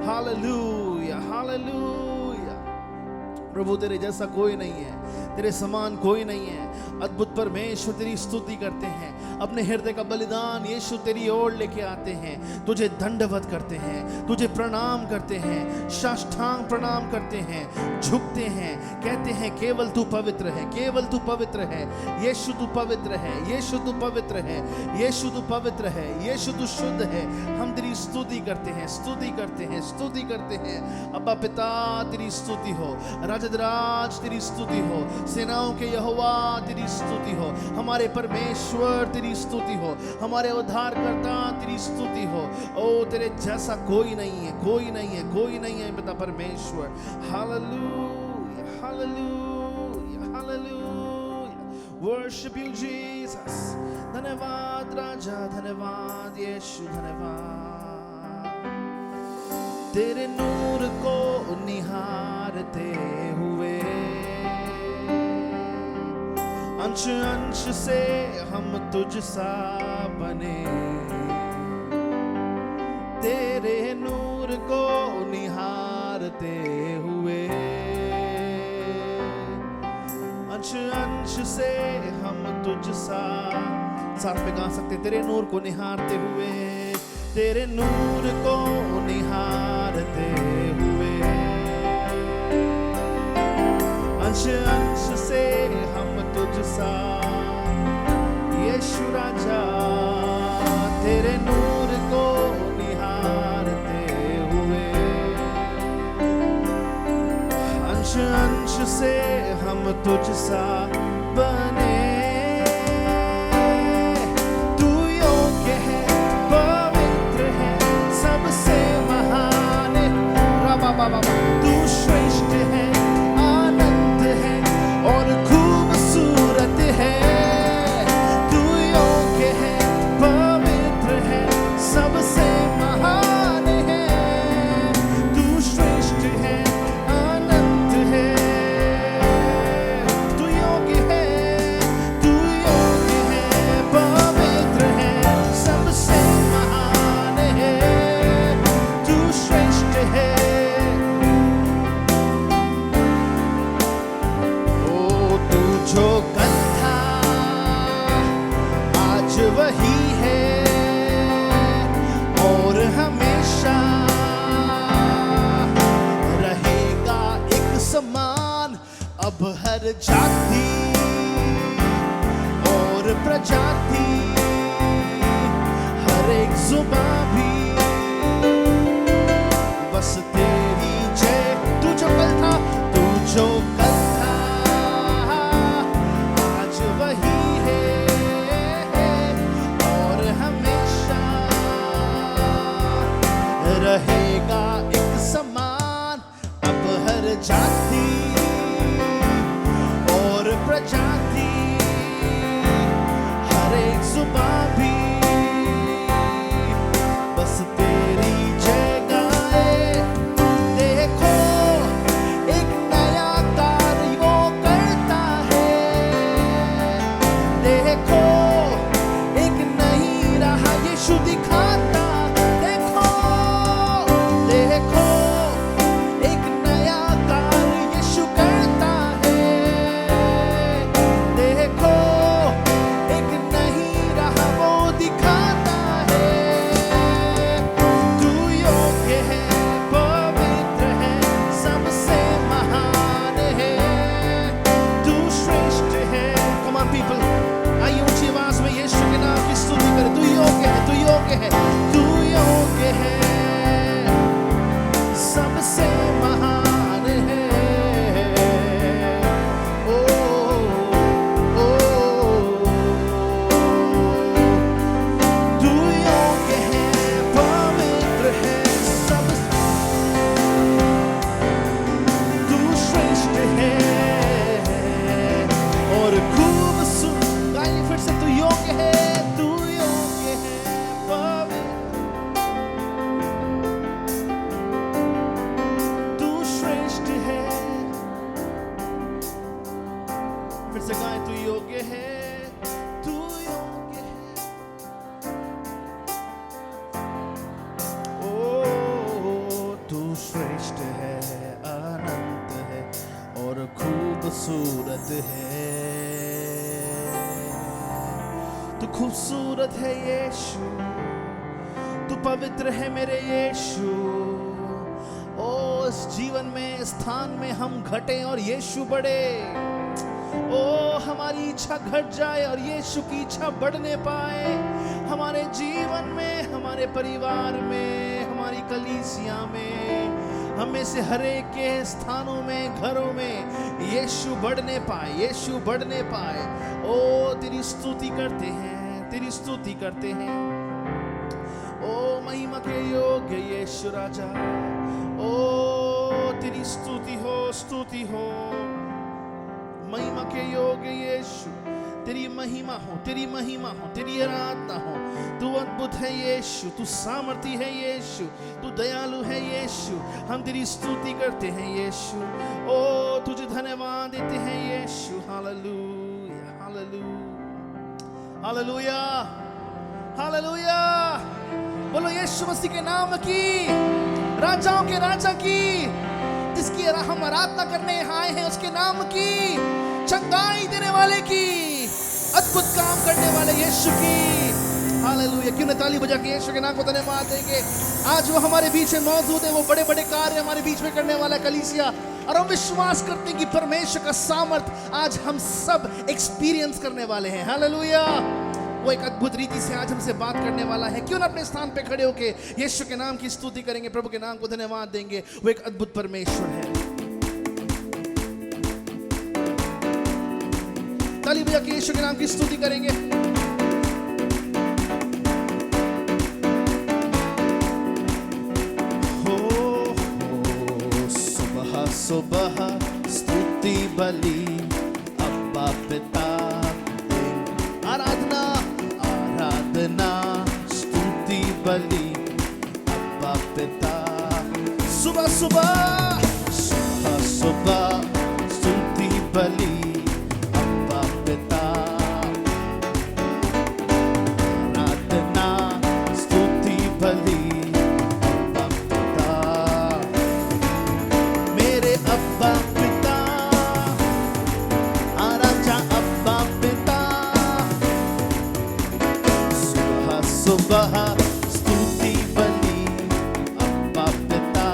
Hallelujah, hallelujah. प्रभु तेरे जैसा कोई नहीं है, तेरे समान कोई नहीं है। अद्भुत परमेश्वर तेरी स्तुति करते हैं, अपने हृदय का बलिदान यीशु तेरी ओर लेके आते हैं, तुझे दंडवत करते हैं, तुझे प्रणाम करते हैं, साष्टांग प्रणाम करते हैं, झुकते हैं, कहते हैं केवल तू पवित्र है, केवल तू पवित्र है, यीशु तू पवित्र है, यीशु तू पवित्र है, यीशु तू पवित्र है, यीशु तू शुद्ध है। हम तेरी स्तुति करते हैं, स्तुति करते हैं, स्तुति करते हैं। अब्बा पिता तेरी स्तुति हो, राजराज तेरी स्तुति हो, सेनाओं के यहोवा तेरी स्तुति हो, हमारे परमेश्वर तेरी स्तुति हो, हमारे उद्धारकर्ता तेरी स्तुति हो। ओ तेरे जैसा कोई नहीं है, कोई नहीं है, कोई नहीं है पिता परमेश्वर। हालेलुया, हालेलुया, हालेलुया। Worship you Jesus. धन्यवाद राजा, धन्यवाद यीशु, धन्यवाद। तेरे नूर को निहारते हुए अंश अंश से हम तुझ सा बने, तेरे नूर को निहारते हुए अंश अंश से हम तुझ सा। साथ में गा सकते, तेरे नूर को निहारते हुए, तेरे नूर को निहारते हुए अंश अंश से हम तुझ सा। यीशु राजा तेरे नूर को निहारते हुए अंश अंश से हम तुझ सा बने। तू योग्य है, पवित्र है, सबसे महान है। राबा बाबा, तू श्रेष्ठ है, आनंद है और खूबसूरत है। तू योग्य है, पवित्र है, सबसे महान है। तू श्रेष्ठ है, आनंद है, तू योग्य है, तू योग्य है, पवित्र है, सबसे महान है। तू श्रेष्ठ है। जो कल था आज वही है और हमेशा रहेगा एक समान। अब हर जाति और प्रजाति, हर एक जुबान भी बस तेरी जय। तू जो कल था, तू जो कल रहेगा एक समान। अब हर जाति और प्रजाति, हर एक जुबान भी बस तेरी जय गाए। देखो एक नया कार्य वो करता है, देखो एक नई राह यीशु दिखाता। तू तू खूबसूरत है यीशु, तू पवित्र है मेरे यीशु। ओ इस जीवन में, स्थान में हम घटे और यीशु बढ़े। ओ हमारी इच्छा घट जाए और यीशु की इच्छा बढ़ने पाए हमारे जीवन में, हमारे परिवार में, हमारी कलीसिया में, हमें से हर एक के स्थानों में, घरों में यीशु बढ़ने पाए, यीशु बढ़ने पाए। ओ तेरी स्तुति करते हैं, तेरी स्तुति करते हैं। ओ महिमा के योग्य यीशु राजा, ओ तेरी स्तुति हो, स्तुति हो। महिमा के योग्य यीशु, तेरी महिमा हो, तेरी महिमा हो, तेरी आराधना हो। तू अद्भुत है यीशु, तू सामर्थी है यीशु, तू दयालु है यीशु। हम तेरी स्तुति करते हैं यीशु। ओ तुझे धन्यवाद देते हैं यीशु। हालेलुया, हालेलुया, हालेलुया, हालेलुया। बोलो यीशु मसीह के नाम की, राजाओं के राजा की, जिसकी हम आराधना करने आए हैं, उसके नाम की, चंगाई देने वाले की, अद्भुत काम करने वाले यीशु की। हालेलुया। क्यों न ताली बजा के यीशु के नाम को धन्यवाद देंगे। आज वो हमारे बीच में मौजूद है, वो बड़े बड़े कार्य हमारे बीच में करने वाला कलीसिया, और हम विश्वास करते हैं कि परमेश्वर का सामर्थ आज हम सब एक्सपीरियंस करने वाले हैं। हालेलुया। वो एक अद्भुत रीति से आज हमसे बात करने वाला है। क्यों ना अपने स्थान पे खड़े होके यीशु के नाम की स्तुति करेंगे, प्रभु के नाम को धन्यवाद देंगे। वो एक अद्भुत परमेश्वर है। ताली बजा के यीशु के नाम की स्तुति करेंगे। हो सुबह सुबह स्तुति बलि, अब्बा पिता आराधना, आराधना स्तुति बलि, अब्बा पिता। सुबह सुबह, सुबह सुबह स्तुति बलि, अब्बा पिता। आराधना स्तुति बलि, अब्बा पिता। मेरे अब्बा पिता, आराधा अब्बा पिता। सुबह सुबह स्तुति बलि, अब्बा पिता।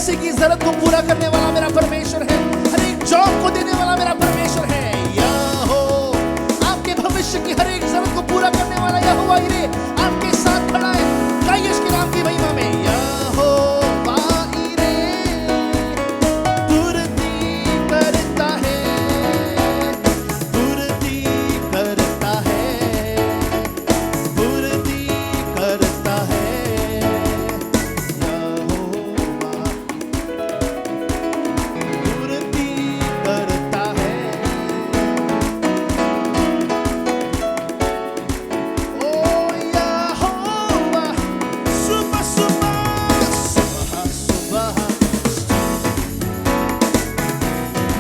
पैसे की जरूरत को पूरा करने वाला मेरा परमेश्वर है, हर एक जॉब को देने वाला मेरा परमेश्वर है। यहो आपके भविष्य की हर एक जरूरत को पूरा करने वाला यहोवा यिरे आपके साथ खड़ा है। गाइए इसके नाम की महिमा में, यहोवा यिरे पूर्ति करता है, पूर्ति करता है, पूर्ति करता है।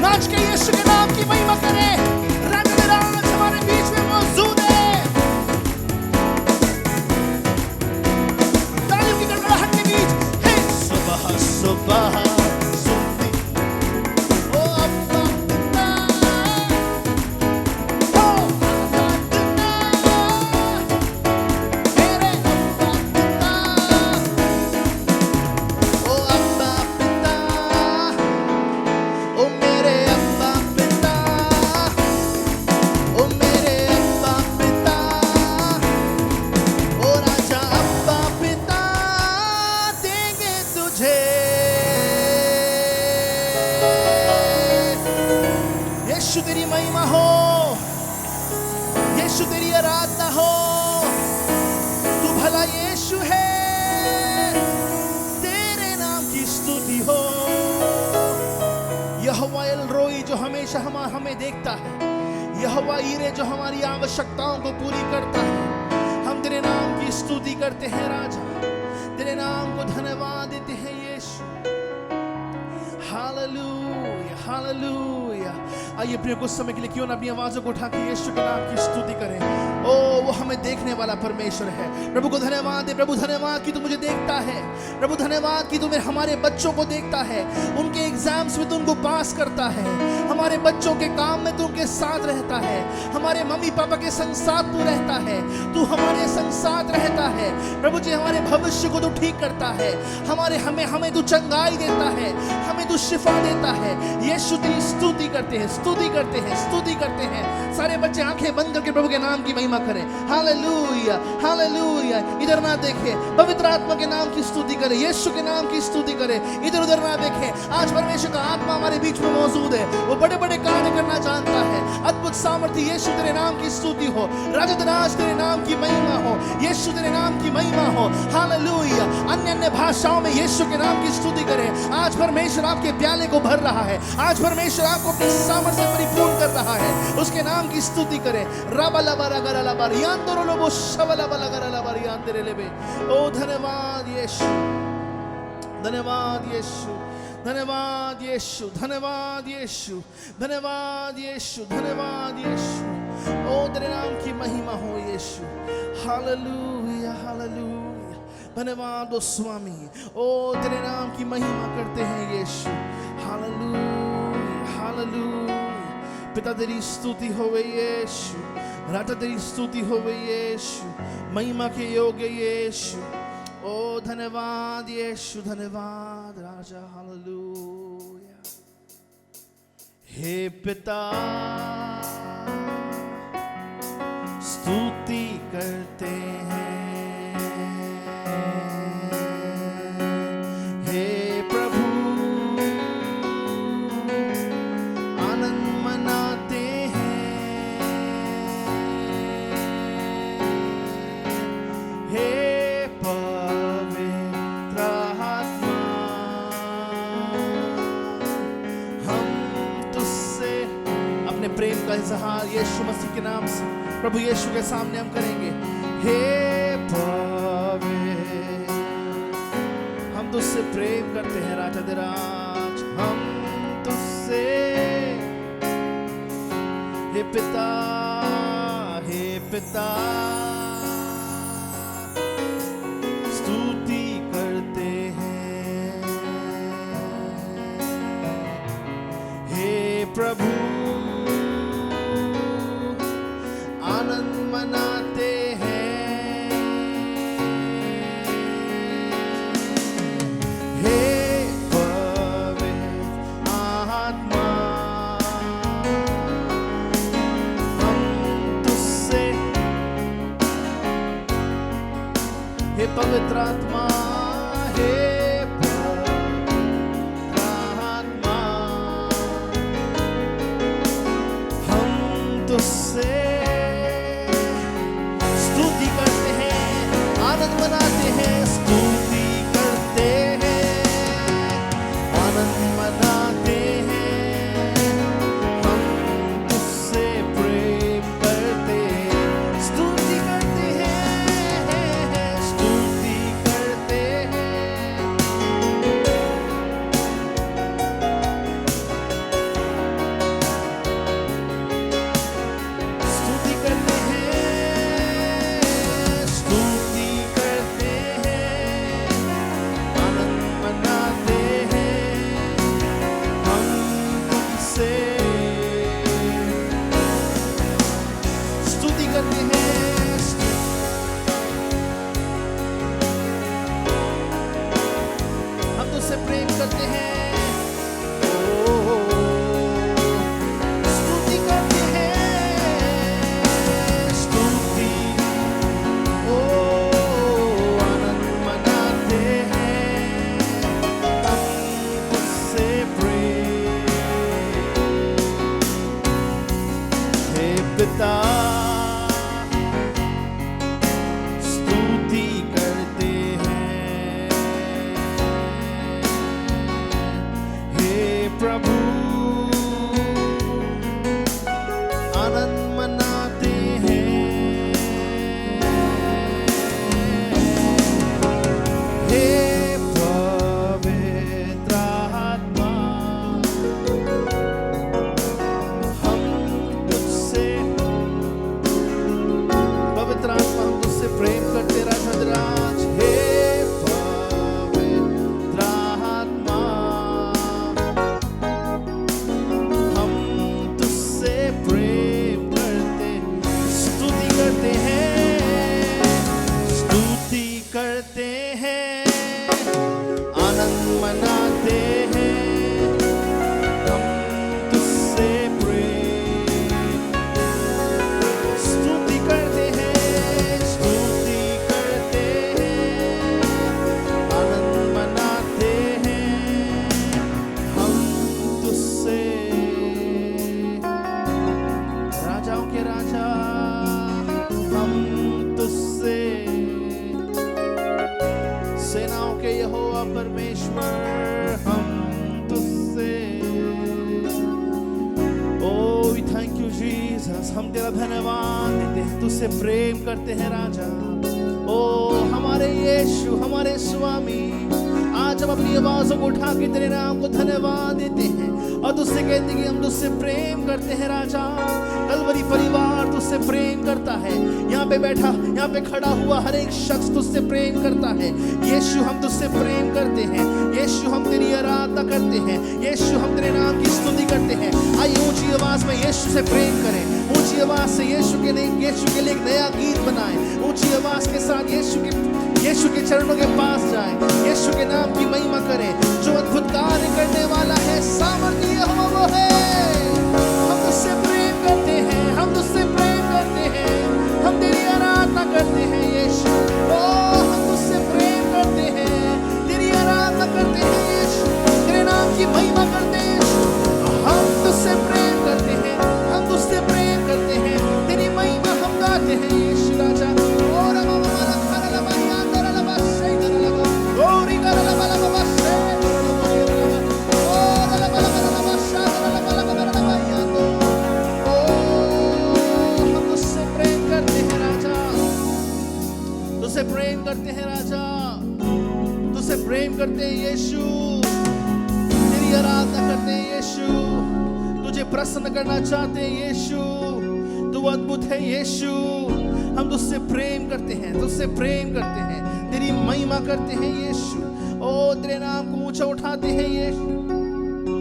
नाच के यीशु के नाम की महिमा करें। राज हमारे बीच में मौजूद है। तालियों की गड़गड़ाहट के बीच हे सुबह सुबह सुनती ओ अब्बा पिता, ओ अब्बा पिता, मेरे अब्बा पिता, ओ अब्बा पिता, ओ मेरे अब्बा पिता, ओ मेरे अब्बा पिता, ओ राजा अब्बा पिता देंगे तुझे। यीशु तेरी महिमा हो, यीशु तेरी आराधना हो, तू भला यीशु है, तेरे नाम की स्तुति हो। यहोवा एल रोई जो हमेशा हमें देखता है, यहोवा यिरे जो हमारी आवश्यकताओं को पूरी करता है। हम तेरे नाम की स्तुति करते हैं राजा, तेरे नाम को धन्यवाद देते हैं यीशु। हालेलुया हालेलुया। आइए प्रिय कुछ समय के लिए क्यों ना अपनी आवाजों को उठा के यीशु के नाम की स्तुति करें। ओ वो हमें देखने वाला परमेश्वर है। प्रभु को धन्यवाद दे। प्रभु धन्यवाद कि तू मुझे देखता है। प्रभु धन्यवाद कि तू मेरे हमारे बच्चों को देखता है, उनके एग्जाम्स में तू उनको पास करता है, हमारे बच्चों के काम में तू उनके साथ रहता है, हमारे मम्मी पापा के संग साथ तू रहता है, तू हमारे संग साथ रहता है। प्रभु जी हमारे भविष्य को तू ठीक करता है, हमें तू चंगाई देता है, हमें तू शिफा देता है। यीशु तेरी स्तुति करते हैं, स्तुति करते हैं, स्तुति करते हैं। सारे बच्चे आंखें बंद करके प्रभु के नाम की महिमा करें। Hallelujah hallelujah. इधर ना देखे, पवित्र आत्मा के नाम की स्तुति करें, यीशु के नाम की स्तुति करें। इधर उधर ना देखे। आज परमेश्वर का आत्मा हमारे बीच में मौजूद है, वो बड़े बड़े कार्य करना जानता है। अद्भुत सामर्थ्य यीशु तेरे नाम की स्तुति हो। राजतराज तेरे नाम की महिमा हो, यीशु तेरे नाम की महिमा हो। हालेलुया। अन्य अन्य भाषाओं में यीशु के नाम की स्तुति करें। आज परमेश्वर आपके प्याले को भर रहा है, आज परमेश्वर आपको अपने सामर्थ्य से परिपूर्ण कर रहा है। उसके नाम की स्तुति करें। ओ धन्यवाद यीशु, धन्यवाद यीशु, धन्यवाद यीशु, धन्यवाद यीशु, धन्यवाद यीशु, धन्यवाद यीशु। ओ तेरे नाम की महिमा हो यीशु। हालेलुया हालेलुया। धन्यवाद ओ स्वामी। ओ तेरे नाम की महिमा करते हैं यीशु। हालेलुया हालेलुया। पिता तेरी स्तुति होवे यीशु, राजा तेरी स्तुति होवे यीशु, महिमा के योग्य यीशु। ओ धन्यवाद यीशु, धन्यवाद राजा। हालेलुया। हे पिता स्तुति करते हैं, हे प्रभु आनंद मनाते हैं, हे पवित्र आत्मा हम तुझसे अपने प्रेम का इजहार यीशु मसीह के नाम से प्रभु यीशु के सामने हम करेंगे। हे पवित्र, हम तुझसे प्रेम करते हैं राजा दिराज, हम तुझसे। हे पिता, हे पिता स्तुति करते हैं, हे प्रभु आनंद मनाते हैं, हे पवित्र पवित्र आत्मा, हे पवित्र आत्मा, हम तुझसे स्तुति करते हैं, आनंद मनाते हैं, स्तुति करते हैं, आनंद मनाते हैं, हम तुझसे प्रेम करते हैं, स्तुति करते हैं, स्तुति करते हैं, स्तुति करते हैं, स्तुति करते हैं, आनंद मनाते हैं, हम तुझसे स्तुति करते हैं, हम तुझसे प्रेम करते हैं, स्तुति करते हैं, स्तुति, आनंद मनाते हैं, हम तुझसे प्रेम, हे पिता, स्तुति करते हैं, हे प्रभु, आनंद मनाते हैं, हे पवित्र आत्मा, हम तुझसे, पवित्र आत्मा, हम तुझसे प्रेम करते राज, हे पवित्र आत्मा, हम तुझसे प्रेम करते, स्तुति करते हैं, स्तुति करते हैं, आनंद मनाते हैं, हम तुझसे प्रेम, स्तुति करते हैं, स्तुति करते हैं, आनंद मनाते हैं, हम तुझसे, राजाओं के राजा, हम तुझसे, सेनाओं के यहोवा परमेश्वर, हम तुझसे, oh we thank you Jesus, हम तेरा धन्यवाद देते हैं, तुझसे प्रेम करते हैं राजा, ओ हमारे यीशु, हमारे स्वामी, आज हम अपनी आवाजों को उठा के तेरे नाम को धन्यवाद देते हैं और तुझसे कहते हैं कि हम तुझसे प्रेम करते हैं राजा। कलवरी परिवार तुझसे प्रेम करता है, यहाँ पे बैठा, यहाँ पे खड़ा हुआ हर एक शख्स तुझसे प्रेम करता है। यीशु हम तुझसे प्रेम करते हैं, यीशु हम तेरी आराधना करते हैं, यीशु हम तेरे नाम की स्तुति करते हैं। आइए ऊंची आवाज में यीशु से प्रेम करें, ऊंची आवाज से यीशु के लिए एक नया गीत बनाएं, ऊंची आवाज के साथ यीशु के चरणों के पास जाएं, यीशु के नाम की महिमा करें। जो अद्भुत कार्य करने वाला है, सामर्थी यहोवा वो है। हम तुझसे प्रेम करते हैं, हम तुझसे प्रेम करते हैं, हम तेरी आराधना करते हैं यीशु। ओ हम तुझसे प्रेम करते हैं, तेरी आराधना करते हैं यीशु, तेरे नाम की महिमा करते हैं यीशु। हम तुझसे प्रेम करते हैं, हम तुझसे प्रेम करते हैं, तेरी महिमा हम गाते हैं यीशु राजा। तुझसे प्रेम करते हैं राजा, तुझसे प्रेम करते हैं यीशु, तेरी आराधना करते हैं यीशु, तुझे प्रसन्न करना चाहते हैं यीशु, तू अद्भुत है यीशु। हम तुझसे प्रेम करते हैं, तुझसे प्रेम करते हैं, तेरी महिमा करते हैं यीशु। ओ तेरे नाम को ऊंचा उठाते हैं यीशु,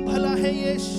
भला है यीशु।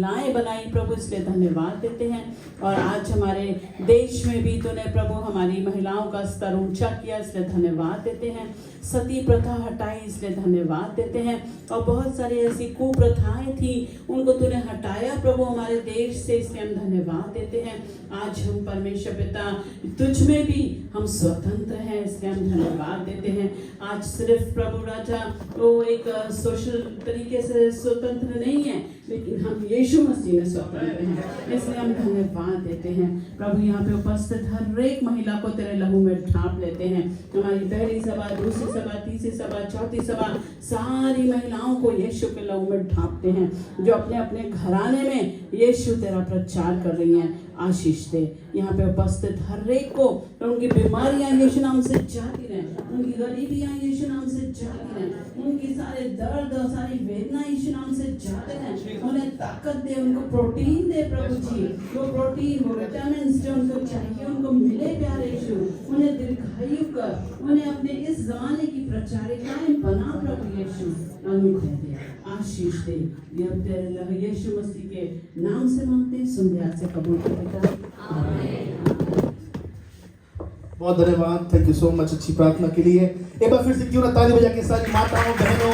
महिलाएं बनाई प्रभु, इसलिए धन्यवाद देते हैं। और आज हमारे देश में भी तूने प्रभु हमारी महिलाओं का स्तर ऊंचा किया, इसलिए धन्यवाद देते हैं। सती प्रथा हटाई, इसलिए धन्यवाद देते हैं। और बहुत सारी ऐसी कुप्रथाएं थी, उनको तूने हटाया प्रभु हमारे देश से, इसलिए हम धन्यवाद देते हैं। आज हम परमेश्वर पिता तुझ में भी हम स्वतंत्र हैं, इसलिए हम धन्यवाद देते हैं। आज सिर्फ प्रभु राजा वो एक सोशल तरीके से स्वतंत्र नहीं है, लेकिन हम यीशु मसीह में स्वतंत्र हैं, इसलिए हम धन्यवाद देते हैं। प्रभु यहाँ पे उपस्थित हर एक महिला को तेरे लहू में ढांप लेते हैं। हमारी पहली सभा, दूसरी सभा, तीसरी सभा, चौथी सभा, सारी महिलाओं को यीशु के लहू में ढांपते हैं, जो अपने अपने घराने में यीशु तेरा प्रचार कर रही हैं। आशीष दे यहाँ पे उपस्थित हर एक को, उनकी बीमारियां यीशु नाम से जाती रहें, उनकी गरीबियां यीशु नाम से जाती रहें, उनकी सारे दर्द और सारी वेदना यीशु नाम से जाते रहें। उन्हें ताकत दे, उनको प्रोटीन दे प्रभु जी, वो प्रोटीन, वो विटामिन जो उनको चाहिए उनको मिले प्यारे यीशु। उन्हें दीर्घायु कर, उन्हें अपने इस जमाने की प्रचारिकाएं बना प्रभु यीशु। अनुग्रह दे, आशीष दे, ये अब तेरे यीशु मसीह के नाम से मांगते हैं, सुन दे, से कबूल कर। बहुत धन्यवाद, थैंक यू सो मच अच्छी प्रार्थना के लिए। एक बार फिर से क्यों ना ताली बजा के सारी माताओं, बहनों,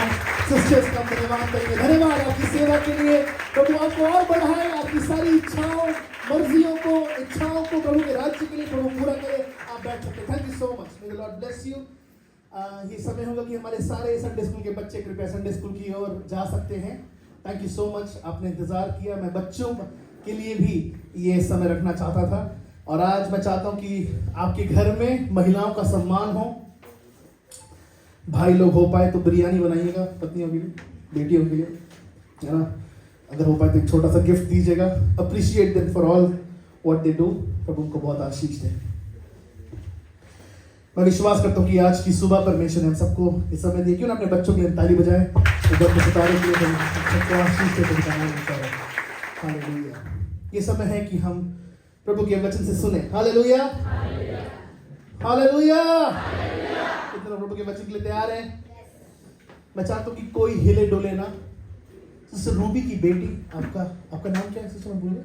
सिस्टर्स का धन्यवाद करेंगे। धन्यवाद आपकी सेवा के लिए, प्रभु आपको और बढ़ाए, आपकी सारी इच्छाओं, मर्जियों को, इच्छाओं को प्रभु के राज्य के लिए प्रभु पूरा करे। आप बैठ सकते हैं। Thank you so much, may the Lord bless you. ये समय होगा कि हमारे सारे संडे स्कूल के बच्चे कृपया संडे स्कूल की ओर जा सकते हैं। थैंक यू सो मच, आपने इंतजार किया। मैं बच्चों के लिए भी ये समय रखना चाहता था, और आज मैं चाहता हूं कि आपके घर में महिलाओं का सम्मान हो। भाई लोग हो पाए तो बिरयानी बनाइएगा पत्नियों के लिए, बेटियों के लिए, है ना। अगर हो पाए तो एक छोटा सा गिफ्ट दीजिएगा। Appreciate them for all what they do. प्रभु उनको बहुत आशीष दे। मैं विश्वास करता हूँ कि आज की सुबह परमेश्वर ने हम सबको इस समय दिया। क्यों ना अपने बच्चों के लिए ताली बजाएं, सितारे के लिए सबको आशीष दे। हालेलुया। ये समय है कि हम प्रभु के वचन से सुने। Hallelujah, hallelujah. कितने प्रभु के वचन के लिए तैयार हैं? मैं चाहता हूँ कि कोई हिले डोले ना। सिस्टर रूबी की बेटी, आपका नाम क्या है सिस्टर? मैं भूल गया।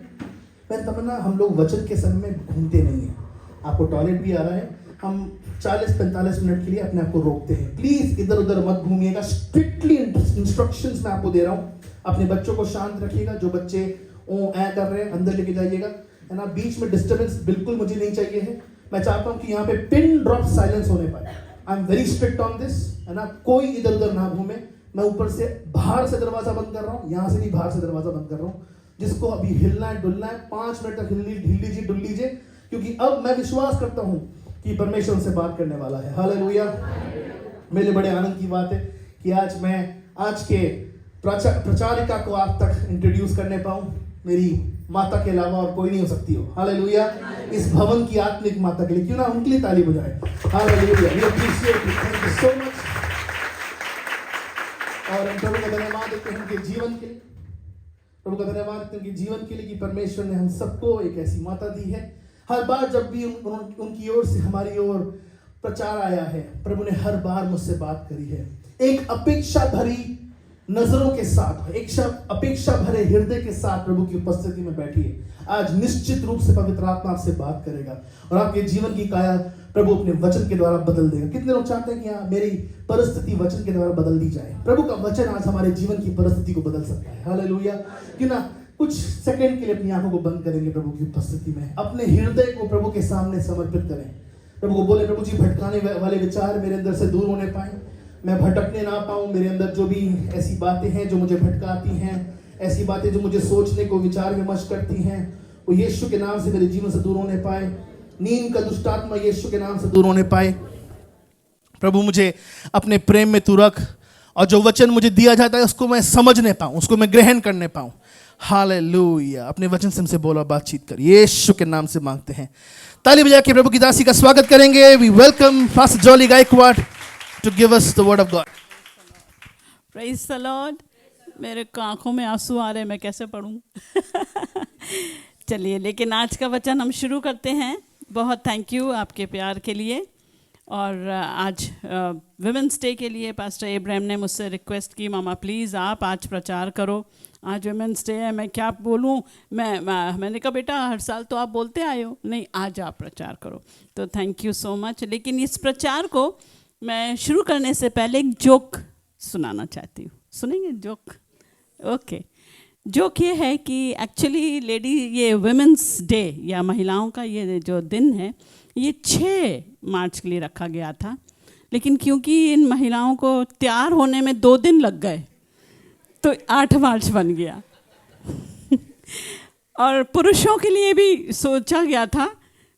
मैं तमन्ना, हम लोग वचन के समय में घूमते नहीं हैं। आपको टॉयलेट भी आ रहा है, हम 40-45 मिनट के लिए अपने आप को रोकते हैं। प्लीज इधर उधर मत घूमिएगा। स्ट्रिक्टली इंस्ट्रक्शंस मैं आपको दे रहा हूँ। अपने बच्चों को शांत रखिएगा। जो बच्चे कर रहे हैं अंदर लेके जाइएगा, है ना। बीच में डिस्टर्बेंस बिल्कुल मुझे नहीं चाहिए है। मैं चाहता हूँ कि यहाँ पे पिन ड्रॉप साइलेंस होने पाए। I am very strict on this, है ना। कोई इधर उधर ना घूमे। मैं ऊपर से बाहर से दरवाजा बंद कर रहा हूँ, यहाँ से भी बाहर से दरवाजा बंद कर रहा हूँ। जिसको अभी हिलना है डुलना है, 5 मिनट तक हिल लीजिए, डुल लीजिए, क्योंकि अब मैं विश्वास करता हूँ कि परमेश्वर उनसे बात करने वाला है। हालेलुया। मेरे बड़े आनंद की बात है कि आज मैं आज के प्रचारिका को आप तक इंट्रोड्यूस करने पाऊँ। मेरी माता के अलावा और कोई नहीं हो सकती हो। हालेलुया। इस भवन की आत्मिक माता के लिए क्यों ना उनके लिए ताली बजाएं। Hallelujah. We appreciate it, thank you so much. और हम प्रभु का धन्यवाद देते हैं उनके जीवन के लिए। प्रभु का धन्यवाद देते हैं उनके जीवन के लिए कि परमेश्वर ने हम सबको एक ऐसी माता दी है। हर बार जब भी उनकी ओर से हमारी ओर प्रचार आया है, प्रभु ने हर बार मुझसे बात करी है। एक अपेक्षा भरी नजरों के साथ, एक अपेक्षा भरे हृदय के साथ प्रभु की उपस्थिति में बैठिए। आज निश्चित रूप से पवित्र आत्मा आपसे बात करेगा और आपके जीवन की काया प्रभु अपने वचन के द्वारा बदल देगा। कितने लोग चाहते हैं कि मेरी परिस्थिति वचन के द्वारा बदल दी जाए? प्रभु का वचन आज हमारे जीवन की परिस्थिति को बदल सकता है। हालेलुया। क्यों ना कुछ सेकंड के लिए अपनी आंखों को बंद करेंगे, प्रभु की उपस्थिति में अपने हृदय को प्रभु के सामने समर्पित करें। प्रभु को बोले, प्रभु जी भटकाने वाले विचार मेरे अंदर से दूर होने पाए, मैं भटकने ना पाऊं। मेरे अंदर जो भी ऐसी बातें हैं जो मुझे भटकाती हैं, ऐसी बातें जो मुझे सोचने को विचार विमर्श करती हैं, वो यीशु के नाम से मेरे जीवन से दूर होने पाए। नींद का दुष्ट आत्मा यीशु के नाम से दूर होने पाए। प्रभु मुझे अपने प्रेम में तू रख, और जो वचन मुझे दिया जाता है उसको मैं समझने पाऊं, उसको मैं ग्रहण करने पाऊं। हालेलुया। अपने वचन से हमसे बोला, बातचीत कर, यीशु के नाम से मांगते हैं। ताली बजा के प्रभु की दासी का स्वागत करेंगे। We welcome pastor Jolly Gaikwad to give us the word of God. Praise the Lord. मेरे आंखों में आंसू आ रहे हैं, मैं कैसे पढ़ूं? चलिए, लेकिन आज का वचन हम शुरू करते हैं। बहुत थैंक यू आपके प्यार के लिए। और आज विमेंस डे के लिए पास्टर इब्राहिम ने मुझसे रिक्वेस्ट की, मामा प्लीज़ आप आज प्रचार करो, आज विमेंस डे है, मैं क्या बोलूँ। मैंने कहा बेटा हर साल तो आप बोलते आए हो, नहीं आज आप प्रचार करो। तो थैंक यू सो मच। लेकिन इस प्रचार को मैं शुरू करने से पहले एक जोक सुनाना चाहती हूँ। सुनेंगे जोक? ओके। जोक ये है कि एक्चुअली ये विमेंस डे या महिलाओं का ये जो दिन है ये 6 मार्च के लिए रखा गया था, लेकिन क्योंकि इन महिलाओं को तैयार होने में 2 दिन लग गए तो 8 मार्च बन गया। और पुरुषों के लिए भी सोचा गया था,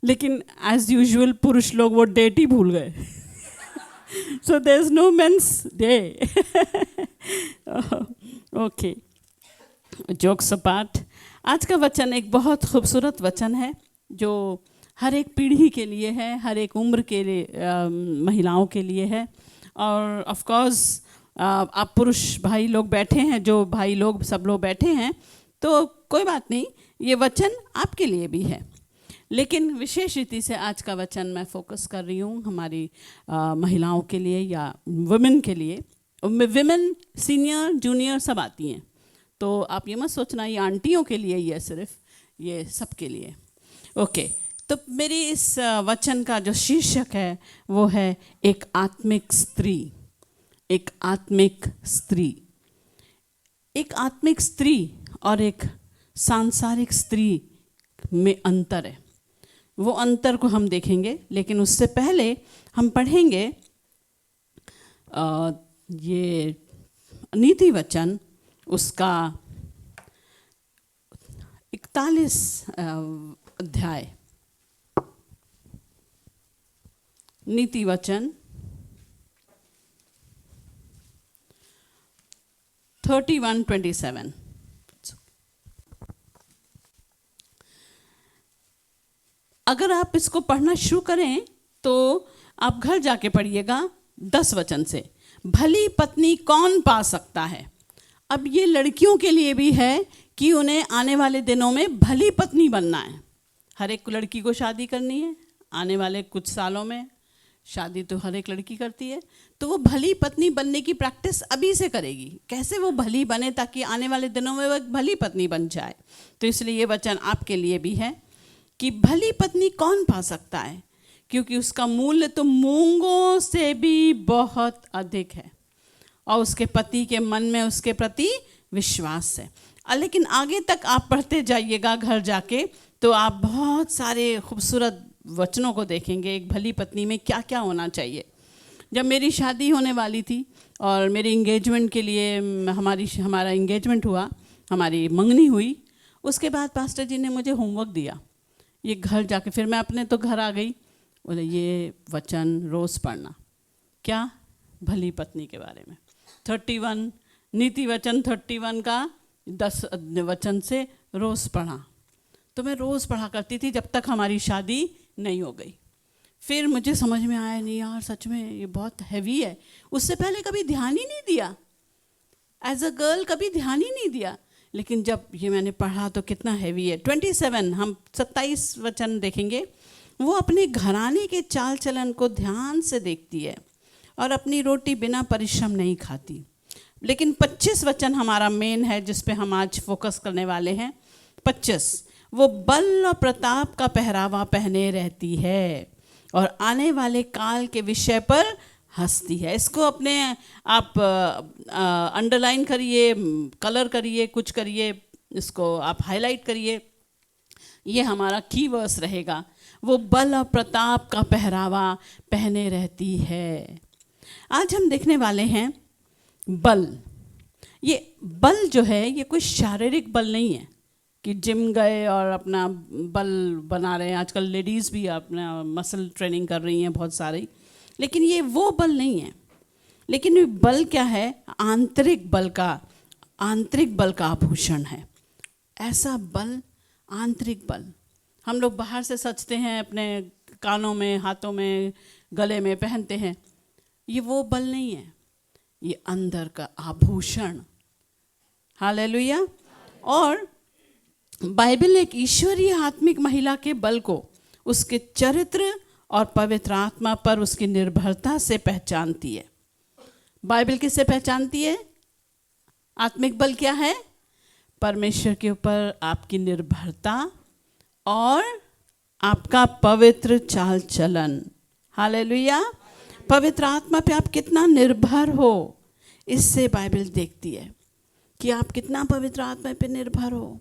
लेकिन एज यूजुअल पुरुष लोग वो डेट ही भूल गए। So there is no men's day. Okay, jokes apart, आज का वचन एक बहुत खूबसूरत वचन है जो हर एक पीढ़ी के लिए है, हर एक उम्र के लिए महिलाओं के लिए है। और ऑफ कोर्स आप पुरुष भाई लोग बैठे हैं, जो भाई लोग सब लोग बैठे हैं, तो कोई बात नहीं, ये वचन आपके लिए भी है। लेकिन विशेष रीति से आज का वचन मैं फोकस कर रही हूँ हमारी महिलाओं के लिए या वुमेन के लिए। विमेन सीनियर जूनियर सब आती हैं, तो आप ये मत सोचना ये आंटियों के लिए ही है, सिर्फ ये सब के लिए। ओके, तो मेरी इस वचन का जो शीर्षक है वो है एक आत्मिक स्त्री। एक आत्मिक स्त्री। एक आत्मिक स्त्री और एक सांसारिक स्त्री में अंतर है। वो अंतर को हम देखेंगे, लेकिन उससे पहले हम पढ़ेंगे ये नीति वचन, उसका 41 अध्याय, नीति वचन 31:27। अगर आप इसको पढ़ना शुरू करें तो आप घर जाके पढ़िएगा 10 वचन से। भली पत्नी कौन पा सकता है? अब ये लड़कियों के लिए भी है कि उन्हें आने वाले दिनों में भली पत्नी बनना है। हर एक लड़की को शादी करनी है, आने वाले कुछ सालों में शादी तो हर एक लड़की करती है, तो वो भली पत्नी बनने की प्रैक्टिस अभी से करेगी। कैसे वो भली बने ताकि आने वाले दिनों में वो भली पत्नी बन जाए। तो इसलिए ये वचन आपके लिए भी है कि भली पत्नी कौन पा सकता है, क्योंकि उसका मूल्य तो मूंगों से भी बहुत अधिक है और उसके पति के मन में उसके प्रति विश्वास है। लेकिन आगे तक आप पढ़ते जाइएगा घर जाके, तो आप बहुत सारे खूबसूरत वचनों को देखेंगे एक भली पत्नी में क्या क्या होना चाहिए। जब मेरी शादी होने वाली थी और मेरी इंगेजमेंट के लिए हमारा इंगेजमेंट हुआ, हमारी मंगनी हुई, उसके बाद पास्टर जी ने मुझे होमवर्क दिया ये घर जाके। फिर मैं अपने तो घर आ गई, बोले ये वचन रोज़ पढ़ना। क्या? भली पत्नी के बारे में। 31 नीति वचन 31 का 10 वचन से रोज़ पढ़ा। तो मैं रोज़ पढ़ा करती थी जब तक हमारी शादी नहीं हो गई। फिर मुझे समझ में आया नहीं यार सच में ये बहुत हैवी है। उससे पहले कभी ध्यान ही नहीं दिया, एज अ गर्ल कभी ध्यान ही नहीं दिया, लेकिन जब ये मैंने पढ़ा तो कितना हैवी है। 27 हम 27 वचन देखेंगे। वो अपने घराने के चाल चलन को ध्यान से देखती है और अपनी रोटी बिना परिश्रम नहीं खाती। लेकिन 25 वचन हमारा मेन है जिस पे हम आज फोकस करने वाले हैं। 25, वो बल और प्रताप का पहरावा पहने रहती है और आने वाले काल के विषय पर हंसती है। इसको अपने आप अंडरलाइन करिए, कलर करिए, कुछ करिए, इसको आप हाईलाइट करिए। ये हमारा की वर्स रहेगा। वो बल और प्रताप का पहरावा पहने रहती है। आज हम देखने वाले हैं बल। ये बल जो है ये कोई शारीरिक बल नहीं है कि जिम गए और अपना बल बना रहे हैं। आजकल लेडीज़ भी अपना मसल ट्रेनिंग कर रही हैं बहुत सारी, लेकिन ये वो बल नहीं है। लेकिन ये बल क्या है? आंतरिक बल का आभूषण है। ऐसा बल, आंतरिक बल। हम लोग बाहर से सजते हैं, अपने कानों में, हाथों में, गले में पहनते हैं, ये वो बल नहीं है, ये अंदर का आभूषण। हालेलुया। और बाइबल एक ईश्वरीय आत्मिक महिला के बल को उसके चरित्र और पवित्र आत्मा पर उसकी निर्भरता से पहचानती है। बाइबल किससे पहचानती है? आत्मिक बल क्या है? परमेश्वर के ऊपर आपकी निर्भरता और आपका पवित्र चाल चलन। हालेलुया। पवित्र आत्मा पे आप कितना निर्भर हो, इससे बाइबल देखती है कि आप कितना पवित्र आत्मा पे निर्भर हो,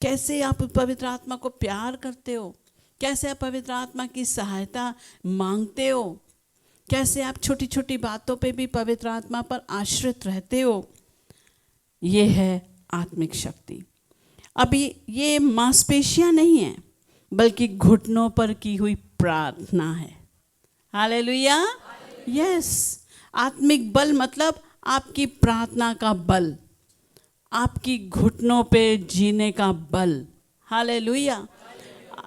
कैसे आप पवित्र आत्मा को प्यार करते हो, कैसे आप पवित्र आत्मा की सहायता मांगते हो, कैसे आप छोटी छोटी बातों पे भी पवित्र आत्मा पर आश्रित रहते हो। ये है आत्मिक शक्ति। अभी ये मांसपेशियां नहीं है, बल्कि घुटनों पर की हुई प्रार्थना है। हालेलुया। यस, आत्मिक बल मतलब आपकी प्रार्थना का बल, आपकी घुटनों पे जीने का बल। हालेलुया।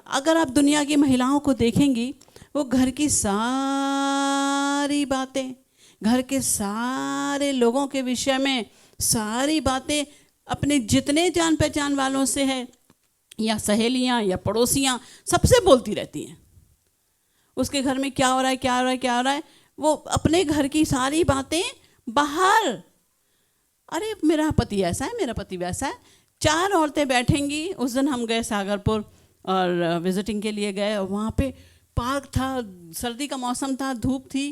अगर आप दुनिया की महिलाओं को देखेंगी, वो घर की सारी बातें, घर के सारे लोगों के विषय में सारी बातें अपने जितने जान पहचान वालों से है, या सहेलियां या पड़ोसियां, सबसे बोलती रहती हैं। उसके घर में क्या हो रहा है, क्या हो रहा है, क्या हो रहा है। वो अपने घर की सारी बातें बाहर, अरे मेरा पति ऐसा है, मेरा पति वैसा है। 4 औरतें बैठेंगी। उस दिन हम गए सागरपुर और विजिटिंग के लिए गए, और वहाँ पे पार्क था, सर्दी का मौसम था, धूप थी,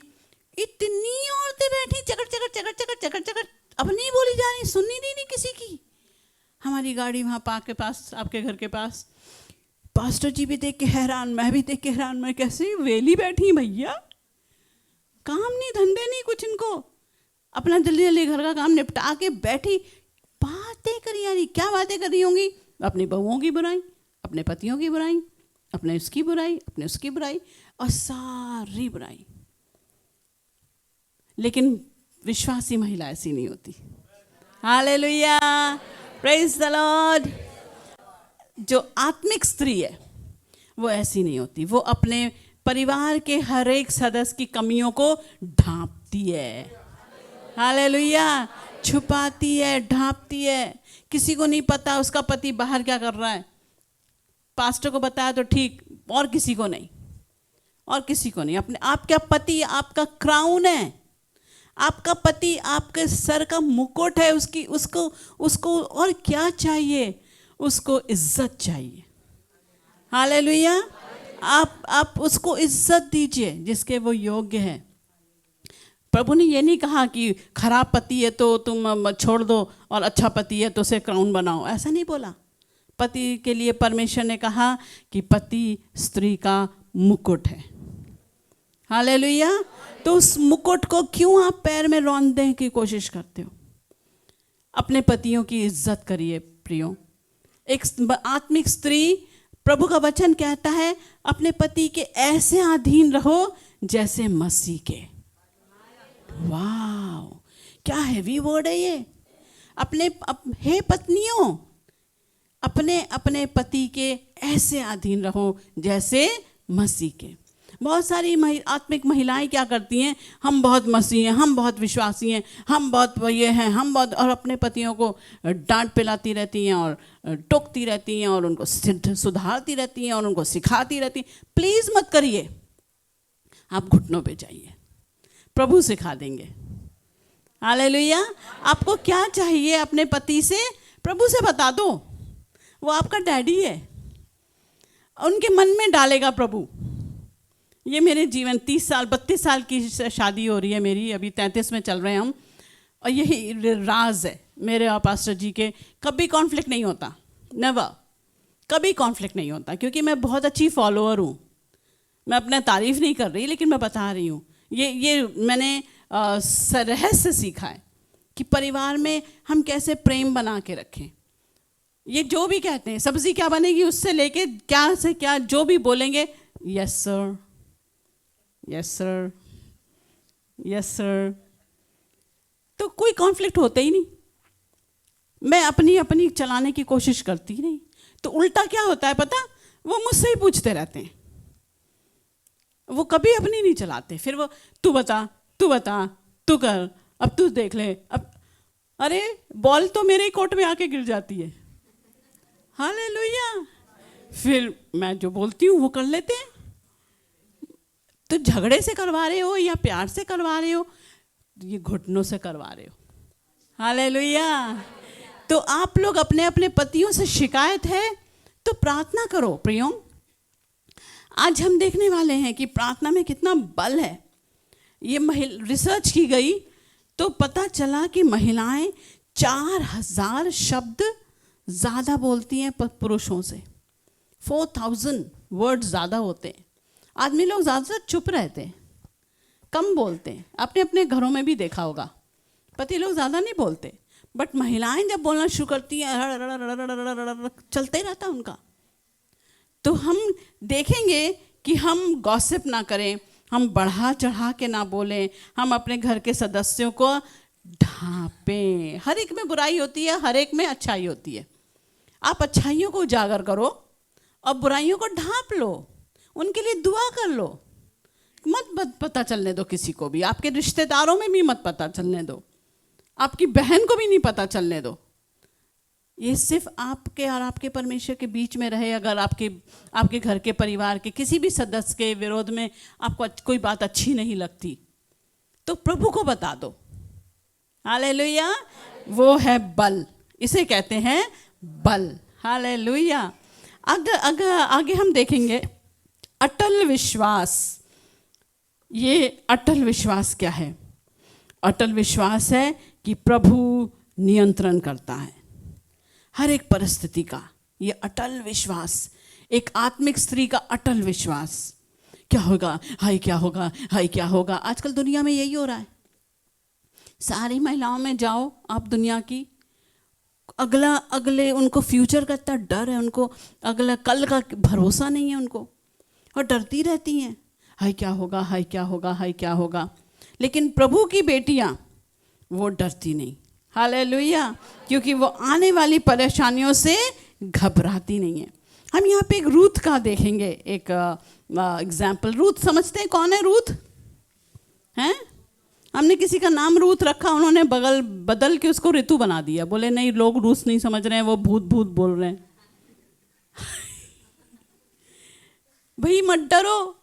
इतनी औरतें बैठी, चकर चकर चकर चकर चकर चकर, अब नहीं बोली जा रही, सुननी नहीं किसी की। हमारी गाड़ी वहाँ पार्क के पास, आपके घर के पास। पास्टर जी भी देख के हैरान, मैं भी देख के हैरान, मैं कैसे वेली बैठी भैया, काम नहीं, धंधे नहीं कुछ इनको, अपना जल्दी जल्दी घर का काम निपटा के बैठी, बातें करी। यानी क्या बातें कर रही होंगी? अपनी बहुओं की बुराई, अपने पतियों की बुराई, अपने उसकी बुराई, अपने उसकी बुराई, और सारी बुराई। लेकिन विश्वासी महिला ऐसी नहीं होती। Hallelujah, praise the Lord. जो आत्मिक स्त्री है वो ऐसी नहीं होती। वो अपने परिवार के हर एक सदस्य की कमियों को ढांपती है। हालेलुया, छुपाती है, ढांपती है। किसी को नहीं पता उसका पति बाहर क्या कर रहा है। पास्टर को बताया तो ठीक, और किसी को नहीं, और किसी को नहीं। अपने आपका पति आपका क्राउन है, आपका पति आपके सर का मुकुट है। उसको और क्या चाहिए? उसको इज्जत चाहिए। हालेलुया। आप उसको इज्जत दीजिए जिसके वो योग्य है। प्रभु ने ये नहीं कहा कि खराब पति है तो तुम छोड़ दो और अच्छा पति है तो उसे क्राउन बनाओ, ऐसा नहीं बोला। पति के लिए परमेश्वर ने कहा कि पति स्त्री का मुकुट है। हालेलुया। तो उस मुकुट को क्यों आप पैर में रौंदने की कोशिश करते हो? अपने पतियों की इज्जत करिए प्रियो। एक आत्मिक स्त्री, प्रभु का वचन कहता है, अपने पति के ऐसे अधीन रहो जैसे मसीह के। वाह, क्या हैवी वर्ड है ये। हे पत्नियों, अपने पति के ऐसे अधीन रहो जैसे मसीह के। बहुत सारी आत्मिक महिलाएं क्या करती हैं? हम बहुत मसीह हैं, हम बहुत विश्वासी हैं, हम बहुत ये हैं, हम बहुत, और अपने पतियों को डांट पिलाती रहती हैं और टोकती रहती हैं और उनको सुधारती रहती हैं और उनको सिखाती रहती हैं। प्लीज़ मत करिए। आप घुटनों पे जाइए, प्रभु सिखा देंगे। हालेलुया। आपको क्या चाहिए अपने पति से? प्रभु से बता दो, वो आपका डैडी है। उनके मन में डालेगा प्रभु। ये मेरे जीवन 30 साल 32 साल की शादी हो रही है मेरी, अभी 33 में चल रहे हैं हम, और यही राज है मेरे और पास्टर जी के। कभी कॉन्फ्लिक्ट नहीं होता, नेवर, कभी कॉन्फ्लिक्ट नहीं होता, क्योंकि मैं बहुत अच्छी फॉलोअर हूँ। मैं अपना तारीफ नहीं कर रही, लेकिन मैं बता रही हूँ। ये मैंने रहस्य सीखा है कि परिवार में हम कैसे प्रेम बना के रखें। ये जो भी कहते हैं, सब्जी क्या बनेगी उससे लेके क्या से क्या जो भी बोलेंगे, yes sir, yes sir, yes sir, तो कोई कॉन्फ्लिक्ट होता ही नहीं। मैं अपनी चलाने की कोशिश करती ही नहीं। तो उल्टा क्या होता है पता? वो मुझसे ही पूछते रहते हैं, वो कभी अपनी नहीं चलाते। फिर वो तू बता, तू बता, तू कर, अब तू देख ले। अब अरे बॉल तो मेरे ही कोर्ट में आके गिर जाती है। हालेलुया। फिर मैं जो बोलती हूँ वो कर लेते हैं। तो झगड़े से करवा रहे हो या प्यार से करवा रहे हो, ये घुटनों से करवा रहे हो। हालेलुया। तो आप लोग अपने अपने पतियों से शिकायत है तो प्रार्थना करो प्रियो। आज हम देखने वाले हैं कि प्रार्थना में कितना बल है। ये रिसर्च की गई तो पता चला कि महिलाएं 4000 शब्द ज़्यादा बोलती हैं पुरुषों से। 4000 वर्ड ज़्यादा होते हैं। आदमी लोग ज़्यादातर चुप रहते हैं, कम बोलते हैं। आपने अपने घरों में भी देखा होगा, पति लोग ज़्यादा नहीं बोलते, बट महिलाएं जब बोलना शुरू करती हैं चलते रहता उनका। तो हम देखेंगे कि हम गॉसिप ना करें, हम बढ़ा चढ़ा के ना बोलें, हम अपने घर के सदस्यों को ढांपें। हर एक में बुराई होती है, हर एक में अच्छाई होती है। आप अच्छाइयों को उजागर करो और बुराइयों को ढांप लो, उनके लिए दुआ कर लो। मत पता चलने दो किसी को भी, आपके रिश्तेदारों में भी मत पता चलने दो, आपकी बहन को भी नहीं पता चलने दो। ये सिर्फ आपके और आपके परमेश्वर के बीच में रहे। अगर आपके घर के परिवार के किसी भी सदस्य के विरोध में आपको कोई बात अच्छी नहीं लगती तो प्रभु को बता दो। हालेलुया। वो है बल, इसे कहते हैं बल। हालेलुया। अगर आगे हम देखेंगे अटल विश्वास। ये अटल विश्वास क्या है? अटल विश्वास है कि प्रभु नियंत्रण करता है हर एक परिस्थिति का। ये अटल विश्वास, एक आत्मिक स्त्री का अटल विश्वास। क्या होगा, हाय क्या होगा, हाय क्या होगा। आजकल दुनिया में यही हो रहा है। सारी महिलाओं में जाओ आप दुनिया की, अगले उनको फ्यूचर का इतना डर है, उनको अगला कल का भरोसा नहीं है उनको, और डरती रहती हैं, हाय क्या होगा, हाय क्या होगा, हाय क्या होगा। लेकिन प्रभु की बेटियां वो डरती नहीं। हालेलुया। क्योंकि वो आने वाली परेशानियों से घबराती नहीं है। हम यहाँ पे एक रूथ का देखेंगे, एक एग्जाम्पल। रूथ समझते हैं कौन है? रूथ हैं? हमने किसी का नाम रूथ रखा, उन्होंने बदल के उसको ऋतु बना दिया। बोले नहीं, लोग रूस नहीं समझ रहे हैं, वो भूत बोल रहे हैं। भाई मत डरो,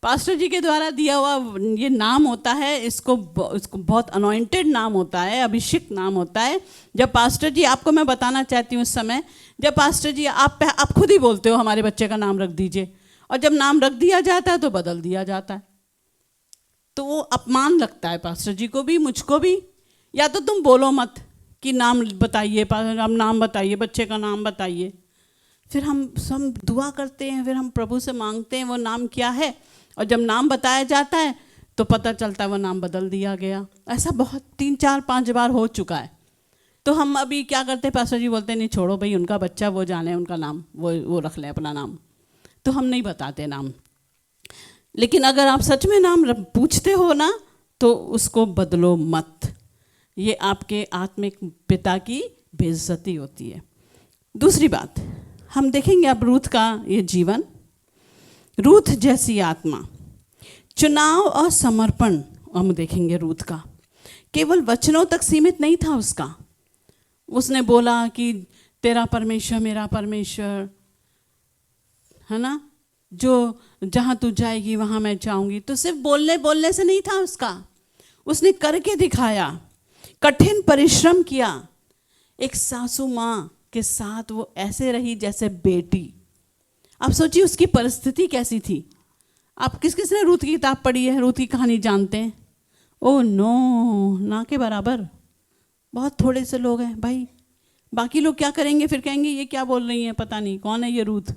पास्टर जी के द्वारा दिया हुआ ये नाम होता है, इसको बहुत अनॉइंटेड नाम होता है, अभिषेक नाम होता है। जब पास्टर जी, आपको मैं बताना चाहती हूँ उस समय, जब पास्टर जी आप खुद ही बोलते हो हमारे बच्चे का नाम रख दीजिए, और जब नाम रख दिया जाता है तो बदल दिया जाता है, तो वो अपमान लगता है पास्टर जी को भी, मुझको भी। या तो तुम बोलो मत कि नाम बताइए, हम नाम बताइए, बच्चे का नाम बताइए। फिर हम दुआ करते हैं, फिर हम प्रभु से मांगते हैं वो नाम क्या है, और जब नाम बताया जाता है तो पता चलता है वो नाम बदल दिया गया। ऐसा बहुत 3, 4, 5 बार हो चुका है। तो हम अभी क्या करते हैं, पास्टर जी बोलते हैं नहीं छोड़ो भाई, उनका बच्चा वो जाने, उनका नाम वो रख लें अपना नाम, तो हम नहीं बताते नाम। लेकिन अगर आप सच में नाम पूछते हो ना तो उसको बदलो मत, ये आपके आत्मिक पिता की बेइज्जती होती है। दूसरी बात हम देखेंगे अब रूथ का ये जीवन। रूथ जैसी आत्मा, चुनाव और समर्पण हम देखेंगे रूथ का। केवल वचनों तक सीमित नहीं था उसका। उसने बोला कि तेरा परमेश्वर मेरा परमेश्वर है ना, जो जहाँ तू जाएगी वहाँ मैं जाऊँगी। तो सिर्फ बोलने से नहीं था उसका, उसने करके दिखाया, कठिन परिश्रम किया। एक सासू माँ के साथ वो ऐसे रही जैसे बेटी। आप सोचिए उसकी परिस्थिति कैसी थी। आप किसने रूथ की किताब पढ़ी है, रूथ की कहानी जानते हैं? ओह नो, ना के बराबर। बहुत थोड़े से लोग हैं भाई। बाकी लोग क्या करेंगे, फिर कहेंगे ये क्या बोल रही हैं, पता नहीं कौन है ये रूथ।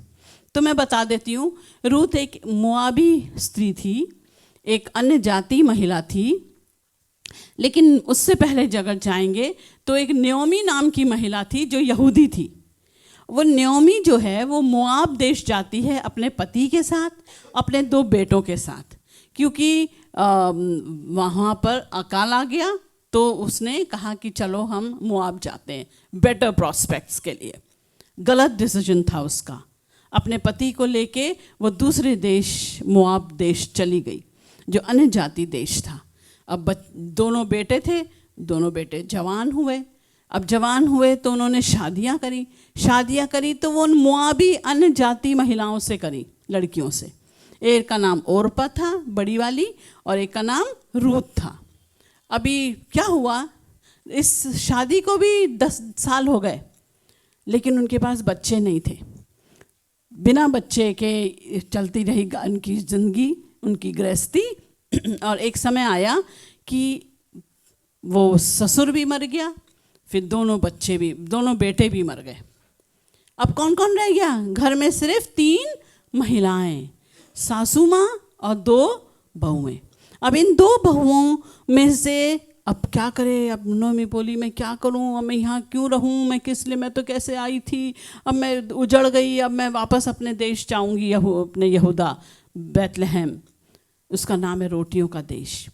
तो मैं बता देती हूँ, रूथ एक मोआबी स्त्री थी, एक अन्य जाति महिला थी। लेकिन उससे पहले जगह जाएंगे तो एक नयोमी नाम की महिला थी जो यहूदी थी। वो नयोमी जो है वो मोआब देश जाती है अपने पति के साथ, अपने 2 बेटों के साथ, क्योंकि वहाँ पर अकाल आ गया तो उसने कहा कि चलो हम मोआब जाते हैं बेटर प्रॉस्पेक्ट्स के लिए। गलत डिसीजन था उसका। अपने पति को लेके वो दूसरे देश मोआब देश चली गई जो अन्य जाति देश था। अब दोनों बेटे थे, दोनों बेटे जवान हुए। अब जवान हुए तो उन्होंने शादियां करी तो वो उन मोआबी अन्य जाति महिलाओं से करी, लड़कियों से। एक का नाम ओरपा था बड़ी वाली, और एक का नाम रूत था। अभी क्या हुआ, इस शादी को भी 10 साल हो गए, लेकिन उनके पास बच्चे नहीं थे। बिना बच्चे के चलती रही उनकी ज़िंदगी, उनकी गृहस्थी। और एक समय आया कि वो ससुर भी मर गया, फिर दोनों बेटे भी मर गए। अब कौन कौन रह गया घर में? सिर्फ 3 महिलाएं, सासू माँ और 2 बहुएं। अब इन 2 बहुओं में से अब क्या करे? अब नोमी बोली मैं क्या करूं, अब मैं यहाँ क्यों रहूं, मैं किस लिए, मैं तो कैसे आई थी, अब मैं उजड़ गई, अब मैं वापस अपने देश जाऊंगी, अपने यहूदा बैतलहम, उसका नाम है रोटियों का देश।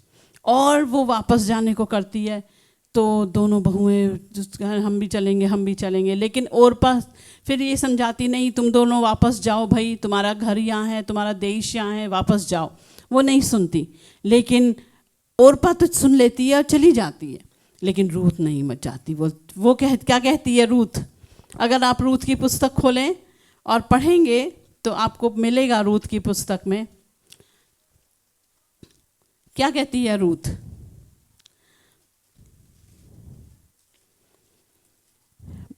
और वो वापस जाने को करती है, तो दोनों बहुएं हम भी चलेंगे। लेकिन ओरपा फिर ये समझाती, नहीं तुम दोनों वापस जाओ भाई, तुम्हारा घर यहाँ है, तुम्हारा देश यहाँ है, वापस जाओ। वो नहीं सुनती, लेकिन ओरपा तो सुन लेती है और चली जाती है, लेकिन रूथ नहीं मच जाती। वो क्या कहती है रूथ? अगर आप रूथ की पुस्तक खोलें और पढ़ेंगे तो आपको मिलेगा रूथ की पुस्तक में क्या कहती है रूथ।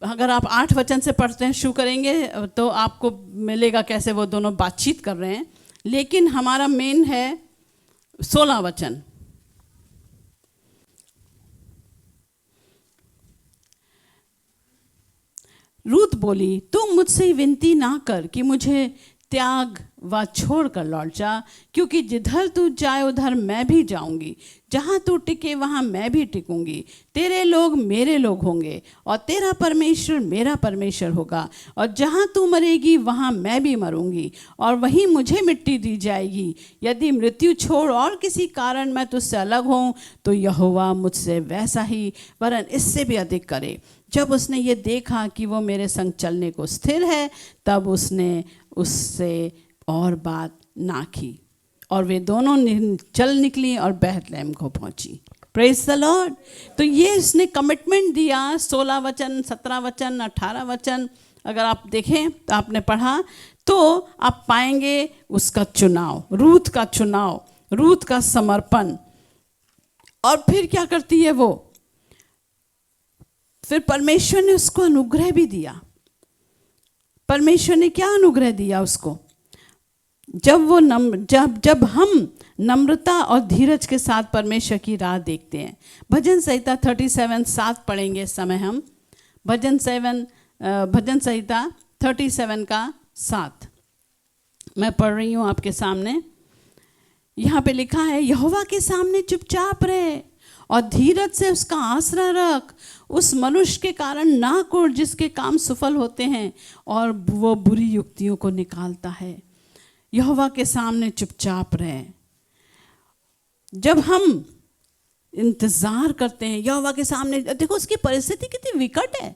अगर आप 8 वचन से पढ़ते हैं शुरू करेंगे तो आपको मिलेगा कैसे वो दोनों बातचीत कर रहे हैं, लेकिन हमारा मेन है 16 वचन। रूथ बोली, तुम मुझसे विनती ना कर कि मुझे त्याग व छोड़ कर लौट जा, क्योंकि जिधर तू जाए उधर मैं भी जाऊंगी, जहाँ तू टिके वहाँ मैं भी टिकूंगी। तेरे लोग मेरे लोग होंगे और तेरा परमेश्वर मेरा परमेश्वर होगा, और जहाँ तू मरेगी वहाँ मैं भी मरूंगी और वहीं मुझे मिट्टी दी जाएगी। यदि मृत्यु छोड़ और किसी कारण मैं तुझसे अलग हूँ तो यहोवा मुझसे वैसा ही वरन इससे भी अधिक करे। जब उसने ये देखा कि वो मेरे संग चलने को स्थिर है, तब उसने उससे और बात ना की, और वे दोनों चल निकली और बैतलहम को पहुंची। Praise the Lord. तो ये उसने कमिटमेंट दिया। 16 वचन, 17 वचन, 18 वचन अगर आप देखें तो आपने पढ़ा तो आप पाएंगे उसका चुनाव, रूथ का चुनाव, रूथ का समर्पण। और फिर क्या करती है वो? फिर परमेश्वर ने उसको अनुग्रह भी दिया। परमेश्वर ने क्या अनुग्रह दिया उसको? जब हम नम्रता और धीरज के साथ परमेश्वर की राह देखते हैं। भजन संहिता 37:7 पढ़ेंगे इस समय हम। भजन संहिता 37:7 मैं पढ़ रही हूँ आपके सामने। यहाँ पे लिखा है, यहोवा के सामने चुपचाप रहे और धीरज से उसका आसरा रख। उस मनुष्य के कारण ना कुढ़ जिसके काम सफल होते हैं और वो बुरी युक्तियों को निकालता है। यहोवा के सामने चुपचाप रहे। जब हम इंतज़ार करते हैं यहोवा के सामने, देखो उसकी परिस्थिति कितनी विकट है।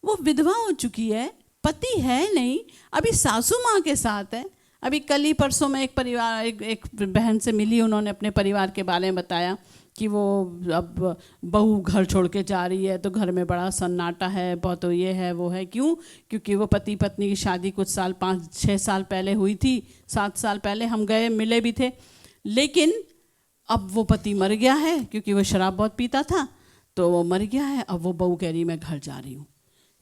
वो विधवा हो चुकी है, पति है नहीं, अभी सासू माँ के साथ है। अभी कल ही परसों में एक बहन से मिली, उन्होंने अपने परिवार के बारे में बताया कि वो अब बहू घर छोड़ के जा रही है तो घर में बड़ा सन्नाटा है, बहुत ये है वो है। क्यों? क्योंकि वो पति पत्नी की शादी कुछ साल 5-6 साल पहले हुई थी, 7 साल पहले हम गए, मिले भी थे, लेकिन अब वो पति मर गया है क्योंकि वो शराब बहुत पीता था, तो वो मर गया है। अब वो बहू कह रही मैं घर जा रही हूँ।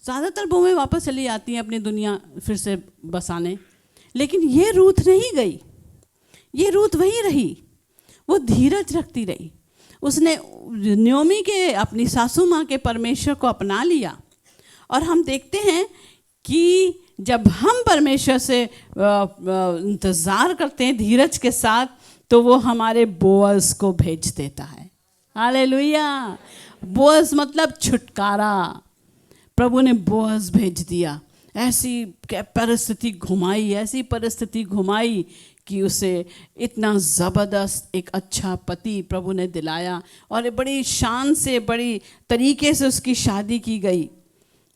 ज़्यादातर बहुएं वापस चली जाती हैं अपनी दुनिया फिर से बसाने, लेकिन ये रूथ नहीं गई, ये रूथ वहीं रही, वो धीरज रखती रही। उसने नयोमी के, अपनी सासू माँ के परमेश्वर को अपना लिया। और हम देखते हैं कि जब हम परमेश्वर से इंतज़ार करते हैं धीरज के साथ, तो वो हमारे बोअज को भेज देता है। हालेलुया। बोअज मतलब छुटकारा। प्रभु ने बोअज भेज दिया। ऐसी परिस्थिति घुमाई कि उसे इतना ज़बरदस्त एक अच्छा पति प्रभु ने दिलाया, और बड़ी शान से, बड़ी तरीके से उसकी शादी की गई।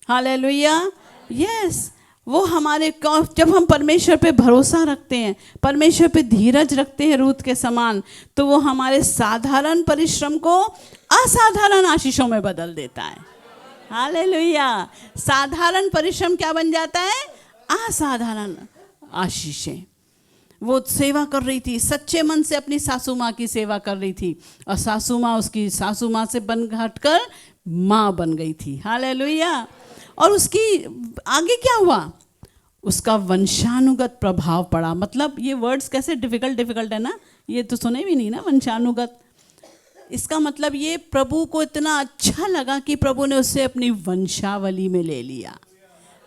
हालेलुया। यस, वो हमारे, जब हम परमेश्वर पे भरोसा रखते हैं, परमेश्वर पे धीरज रखते हैं रूथ के समान, तो वो हमारे साधारण परिश्रम को असाधारण आशीषों में बदल देता है। हालेलुया। साधारण परिश्रम क्या बन जाता है? असाधारण आशीषें। वो सेवा कर रही थी, सच्चे मन से अपनी सासू माँ की सेवा कर रही थी, और सासू माँ उसकी सासू माँ से बन हटकर माँ बन गई थी। हालेलुया। और उसकी आगे क्या हुआ, उसका वंशानुगत प्रभाव पड़ा। मतलब ये वर्ड्स कैसे डिफिकल्ट है ना, ये तो सुने भी नहीं ना, वंशानुगत। इसका मतलब ये प्रभु को इतना अच्छा लगा कि प्रभु ने उससे अपनी वंशावली में ले लिया।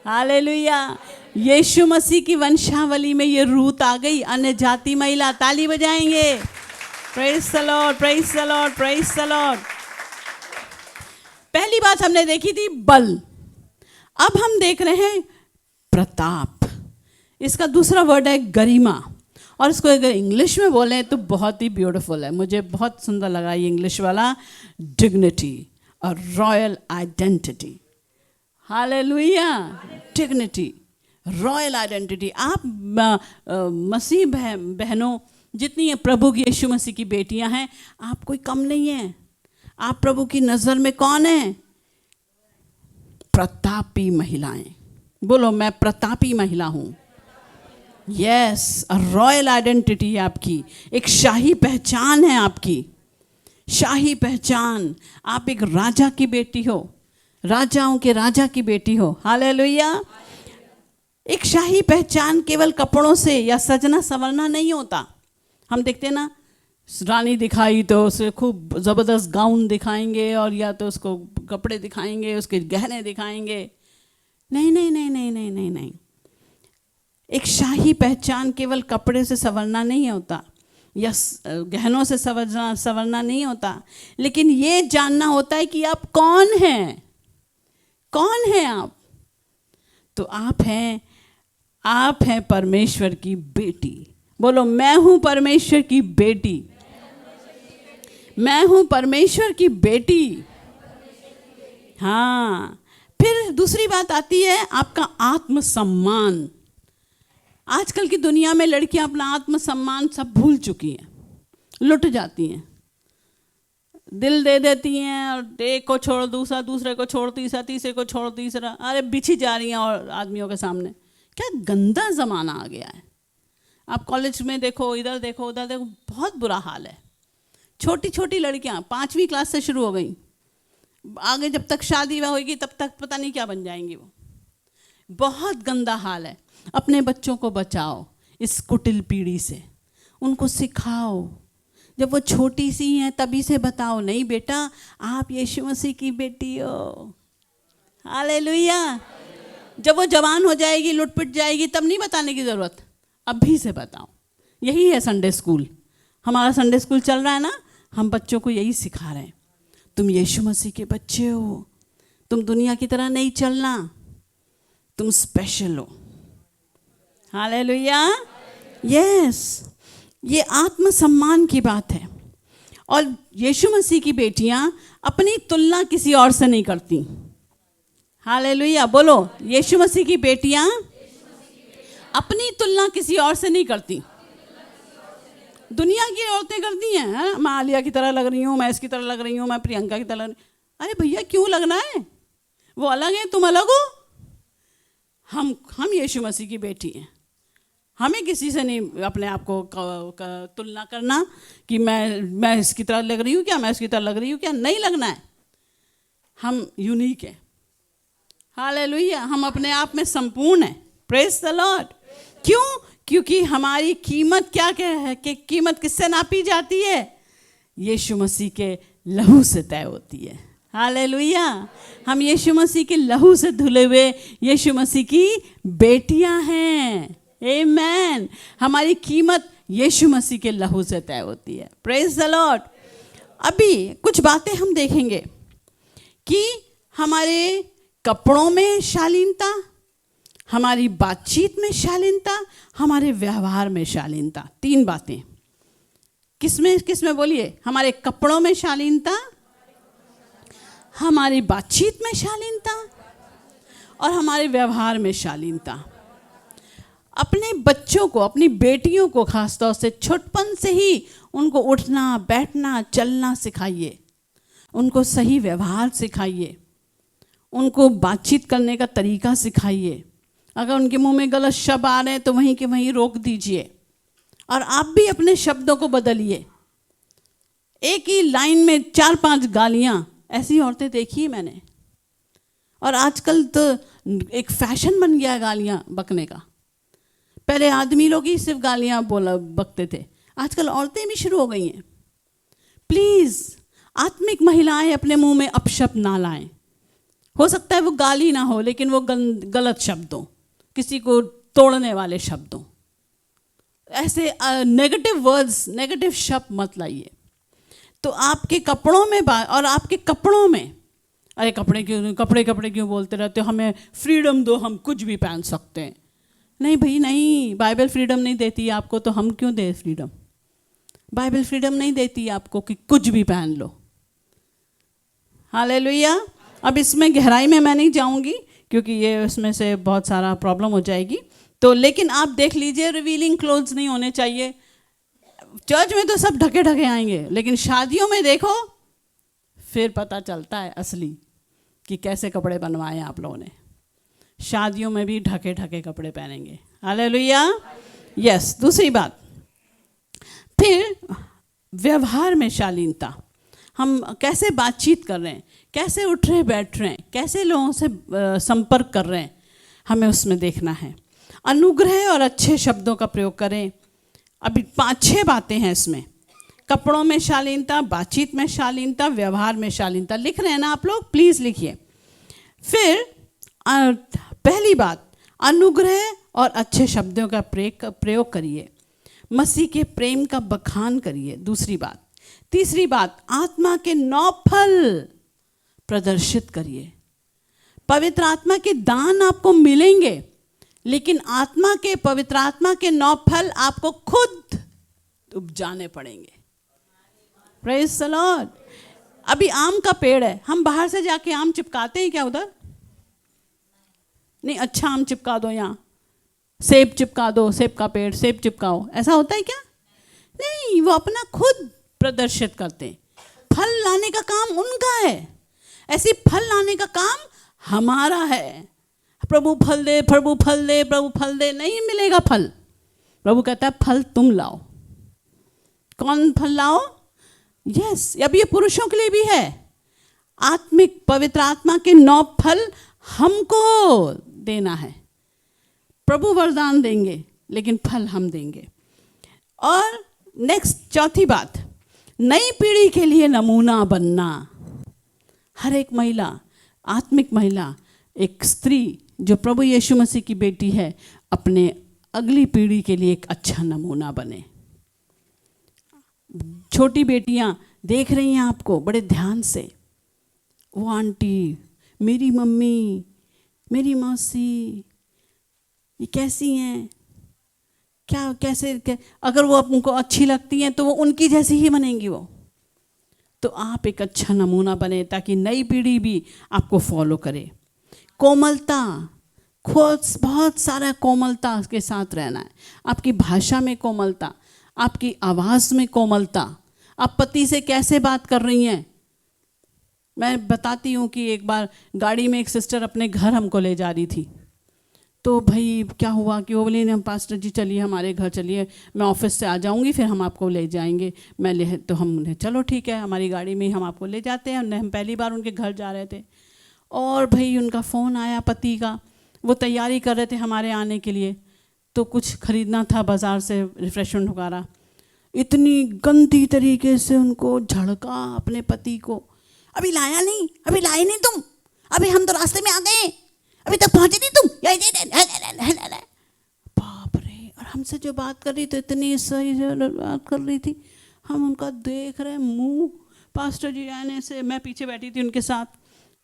हालेलुया। यीशु मसीह की वंशावली में ये रूत आ गई, अन्य जाति महिला। ताली बजाएंगे। Praise the Lord, praise the Lord, praise the Lord. पहली बात हमने देखी थी बल, अब हम देख रहे हैं प्रताप। इसका दूसरा वर्ड है गरिमा, और इसको अगर इंग्लिश में बोलें तो बहुत ही ब्यूटीफुल है, मुझे बहुत सुंदर लगा ये इंग्लिश वाला, डिग्निटी और royal identity. Hallelujah. Dignity, royal identity. आप मसीह बहनों जितनी है प्रभु की, यीशु मसीह की बेटियां हैं, आप कोई कम नहीं है। आप प्रभु की नज़र में कौन है? प्रतापी महिलाएं। बोलो, मैं प्रतापी महिला हूं। यस, रॉयल आइडेंटिटी है आपकी, एक शाही पहचान है आपकी, शाही पहचान। आप एक राजा की बेटी हो, राजाओं के राजा की बेटी हो। हालेलुया। एक शाही पहचान केवल कपड़ों से या सजना संवरना नहीं होता। हम देखते हैं ना, रानी दिखाई तो उसे खूब ज़बरदस्त गाउन दिखाएंगे, और या तो उसको कपड़े दिखाएंगे, उसके गहने दिखाएंगे। नहीं नहीं नहीं नहीं नहीं नहीं नहीं। एक शाही पहचान केवल कपड़े से संवरना नहीं होता, या गहनों से संवरना नहीं होता, लेकिन ये जानना होता है कि आप कौन हैं। कौन हैं आप? तो आप हैं परमेश्वर की बेटी। बोलो, मैं हूं परमेश्वर की बेटी, मैं हूं परमेश्वर की बेटी। हाँ। फिर दूसरी बात आती है आपका आत्मसम्मान। आजकल की दुनिया में लड़कियां अपना आत्मसम्मान सब भूल चुकी हैं, लुट जाती हैं, दिल दे देती हैं, और एक को छोड़ दूसरा, दूसरे को छोड़ तीसरा, तीसरे को छोड़ तीसरा, अरे बिछी जा रही हैं और आदमियों के सामने। क्या गंदा ज़माना आ गया है। आप कॉलेज में देखो, इधर देखो, उधर देखो, बहुत बुरा हाल है। छोटी छोटी लड़कियां 5वीं क्लास से शुरू हो गई, आगे जब तक शादी होगी तब तक पता नहीं क्या बन जाएंगी वो। बहुत गंदा हाल है। अपने बच्चों को बचाओ इस कुटिल पीढ़ी से, उनको सिखाओ। जब वो छोटी सी हैं तभी से बताओ, नहीं बेटा आप यीशु मसीह की बेटी हो। हालेलुया। जब वो जवान हो जाएगी, लुट-पुट जाएगी, तब नहीं बताने की ज़रूरत, अभी से बताओ। यही है संडे स्कूल। हमारा संडे स्कूल चल रहा है ना, हम बच्चों को यही सिखा रहे हैं। तुम यीशु मसीह के बच्चे हो, तुम दुनिया की तरह नहीं चलना, तुम स्पेशल हो। हालेलुया। यस, ये आत्मसम्मान की बात है। और यीशु मसीह की बेटियां अपनी तुलना किसी और से नहीं करती। हालेलुया। बोलो, यीशु मसीह की बेटियां अपनी तुलना किसी और से नहीं करती। दुनिया की औरतें करती हैं, है? मैं आलिया की तरह लग रही हूँ, मैं इसकी तरह लग रही हूँ, मैं प्रियंका की तरह। अरे भैया, क्यों लगना है? वो अलग है, तुम अलग हो। हम यीशु मसीह की बेटी हैं। हमें किसी से नहीं अपने आप को तुलना करना कि मैं इसकी तरह लग रही हूँ क्या, मैं इसकी तरह लग रही हूँ क्या। नहीं लगना है। हम यूनिक हैं। हालेलुया। हम अपने आप में संपूर्ण हैं। Praise the Lord. क्यों? क्योंकि हमारी कीमत क्या है कि कीमत किससे नापी जाती है? यीशु मसीह के लहू से तय होती है। हालेलुया। हम यीशु मसीह के लहू से धुले हुए यीशु मसीह की बेटियां हैं। आमेन। हमारी कीमत यीशु मसीह के लहू से तय होती है। Praise the Lord. अभी कुछ बातें हम देखेंगे कि हमारे कपड़ों में शालीनता, हमारी बातचीत में शालीनता, हमारे व्यवहार में शालीनता। 3 बातें। किसमें बोलिए? हमारे कपड़ों में शालीनता, हमारी बातचीत में शालीनता, और हमारे व्यवहार में शालीनता। अपने बच्चों को, अपनी बेटियों को खासतौर से छोटपन से ही उनको उठना, बैठना, चलना सिखाइए। उनको सही व्यवहार सिखाइए। उनको बातचीत करने का तरीका सिखाइए। अगर उनके मुंह में गलत शब्द आ रहे हैं तो वहीं के वहीं रोक दीजिए। और आप भी अपने शब्दों को बदलिए। एक ही लाइन में 4-5 गालियां, ऐसी औरतें देखी मैंने। और आजकल तो एक फैशन बन गया है गालियां बकने का। पहले आदमी लोग ही सिर्फ गालियां बकते थे, आजकल औरतें भी शुरू हो गई हैं। प्लीज आत्मिक महिलाएं अपने मुंह में अपशब्द ना लाएं। हो सकता है वो गाली ना हो, लेकिन वो गलत शब्दों, किसी को तोड़ने वाले शब्दों, ऐसे नेगेटिव वर्ड्स, नेगेटिव शब्द मत लाइए। तो आपके कपड़ों में और आपके कपड़ों में, अरे कपड़े क्यों बोलते रहते हो, हमें फ्रीडम दो, हम कुछ भी पहन सकते हैं। नहीं भाई नहीं, बाइबल फ्रीडम नहीं देती है आपको, तो हम क्यों दे फ्रीडम? बाइबल फ्रीडम नहीं देती है आपको कि कुछ भी पहन लो। हालेलुया। अब इसमें गहराई में मैं नहीं जाऊंगी क्योंकि ये उसमें से बहुत सारा प्रॉब्लम हो जाएगी। तो लेकिन आप देख लीजिए, रिवीलिंग क्लोथ्स नहीं होने चाहिए। चर्च में तो सब ढके ढके आएंगे, लेकिन शादियों में देखो, फिर पता चलता है असली कि कैसे कपड़े बनवाए आप लोगों ने। शादियों में भी ढके ढके कपड़े पहनेंगे। हालेलुया। यस। दूसरी बात, फिर व्यवहार में शालीनता। हम कैसे बातचीत कर रहे हैं, कैसे उठ रहे बैठ रहे हैं, कैसे लोगों से संपर्क कर रहे हैं, हमें उसमें देखना है। अनुग्रह और अच्छे शब्दों का प्रयोग करें। अभी 5-6 बातें हैं इसमें। कपड़ों में शालीनता, बातचीत में शालीनता, व्यवहार में शालीनता। लिख रहे हैं ना आप लोग? प्लीज़ लिखिए। फिर पहली बात, अनुग्रह और अच्छे शब्दों का प्रयोग करिए। मसीह के प्रेम का बखान करिए। दूसरी बात। तीसरी बात, आत्मा के 9 फल प्रदर्शित करिए। पवित्र आत्मा के दान आपको मिलेंगे, लेकिन पवित्र आत्मा के 9 फल आपको खुद उपजाने पड़ेंगे। Praise the Lord. अभी आम का पेड़ है, हम बाहर से जाके आम चिपकाते हैं क्या उधर? नहीं, अच्छा आम चिपका दो, यहाँ सेब चिपका दो, सेब का पेड़, सेब चिपकाओ, ऐसा होता है क्या? नहीं, वो अपना खुद प्रदर्शित करते हैं। फल लाने का काम उनका है, ऐसे फल लाने का काम हमारा है। प्रभु फल दे, प्रभु फल दे, प्रभु फल दे, नहीं मिलेगा फल। प्रभु कहता है फल तुम लाओ। कौन फल लाओ? यस। अब ये पुरुषों के लिए भी है। आत्मिक पवित्र आत्मा के 9 फल हमको देना है। प्रभु वरदान देंगे, लेकिन फल हम देंगे। और नेक्स्ट, चौथी बात, नई पीढ़ी के लिए नमूना बनना। हर एक महिला, आत्मिक महिला, एक स्त्री जो प्रभु यीशु मसीह की बेटी है, अपने अगली पीढ़ी के लिए एक अच्छा नमूना बने। छोटी बेटियां देख रही हैं आपको बड़े ध्यान से। वो आंटी, मेरी मम्मी, मेरी मौसी, ये कैसी हैं, क्या कैसे अगर वो उनको अच्छी लगती हैं तो वो उनकी जैसी ही बनेंगी वो। तो आप एक अच्छा नमूना बने ताकि नई पीढ़ी भी आपको फॉलो करे। कोमलता, बहुत सारा कोमलता के साथ रहना है। आपकी भाषा में कोमलता, आपकी आवाज़ में कोमलता। आप पति से कैसे बात कर रही हैं? मैं बताती हूँ कि एक बार गाड़ी में एक सिस्टर अपने घर हमको ले जा रही थी। तो भाई क्या हुआ कि वो बोली, हम पास्टर जी चलिए हमारे घर चलिए, मैं ऑफिस से आ जाऊंगी, फिर हम आपको ले जाएंगे। तो हम चलो ठीक है, हमारी गाड़ी में हम आपको ले जाते हैं। हम पहली बार उनके घर जा रहे थे और भाई उनका फ़ोन आया पति का। वो तैयारी कर रहे थे हमारे आने के लिए, तो कुछ ख़रीदना था बाज़ार से, रिफ्रेशमेंट वगैरह। इतनी गंदी तरीके से उनको झड़का अपने पति को। अभी लाया नहीं, अभी लाए नहीं तुम, अभी हम तो रास्ते में आ गए, अभी तक पहुंचे नहीं तुम। बाप रे। और हमसे जो बात कर रही थी इतनी सही से बात कर रही थी, हम उनका देख रहे मुंह। पास्टर जी आने से, मैं पीछे बैठी थी उनके साथ।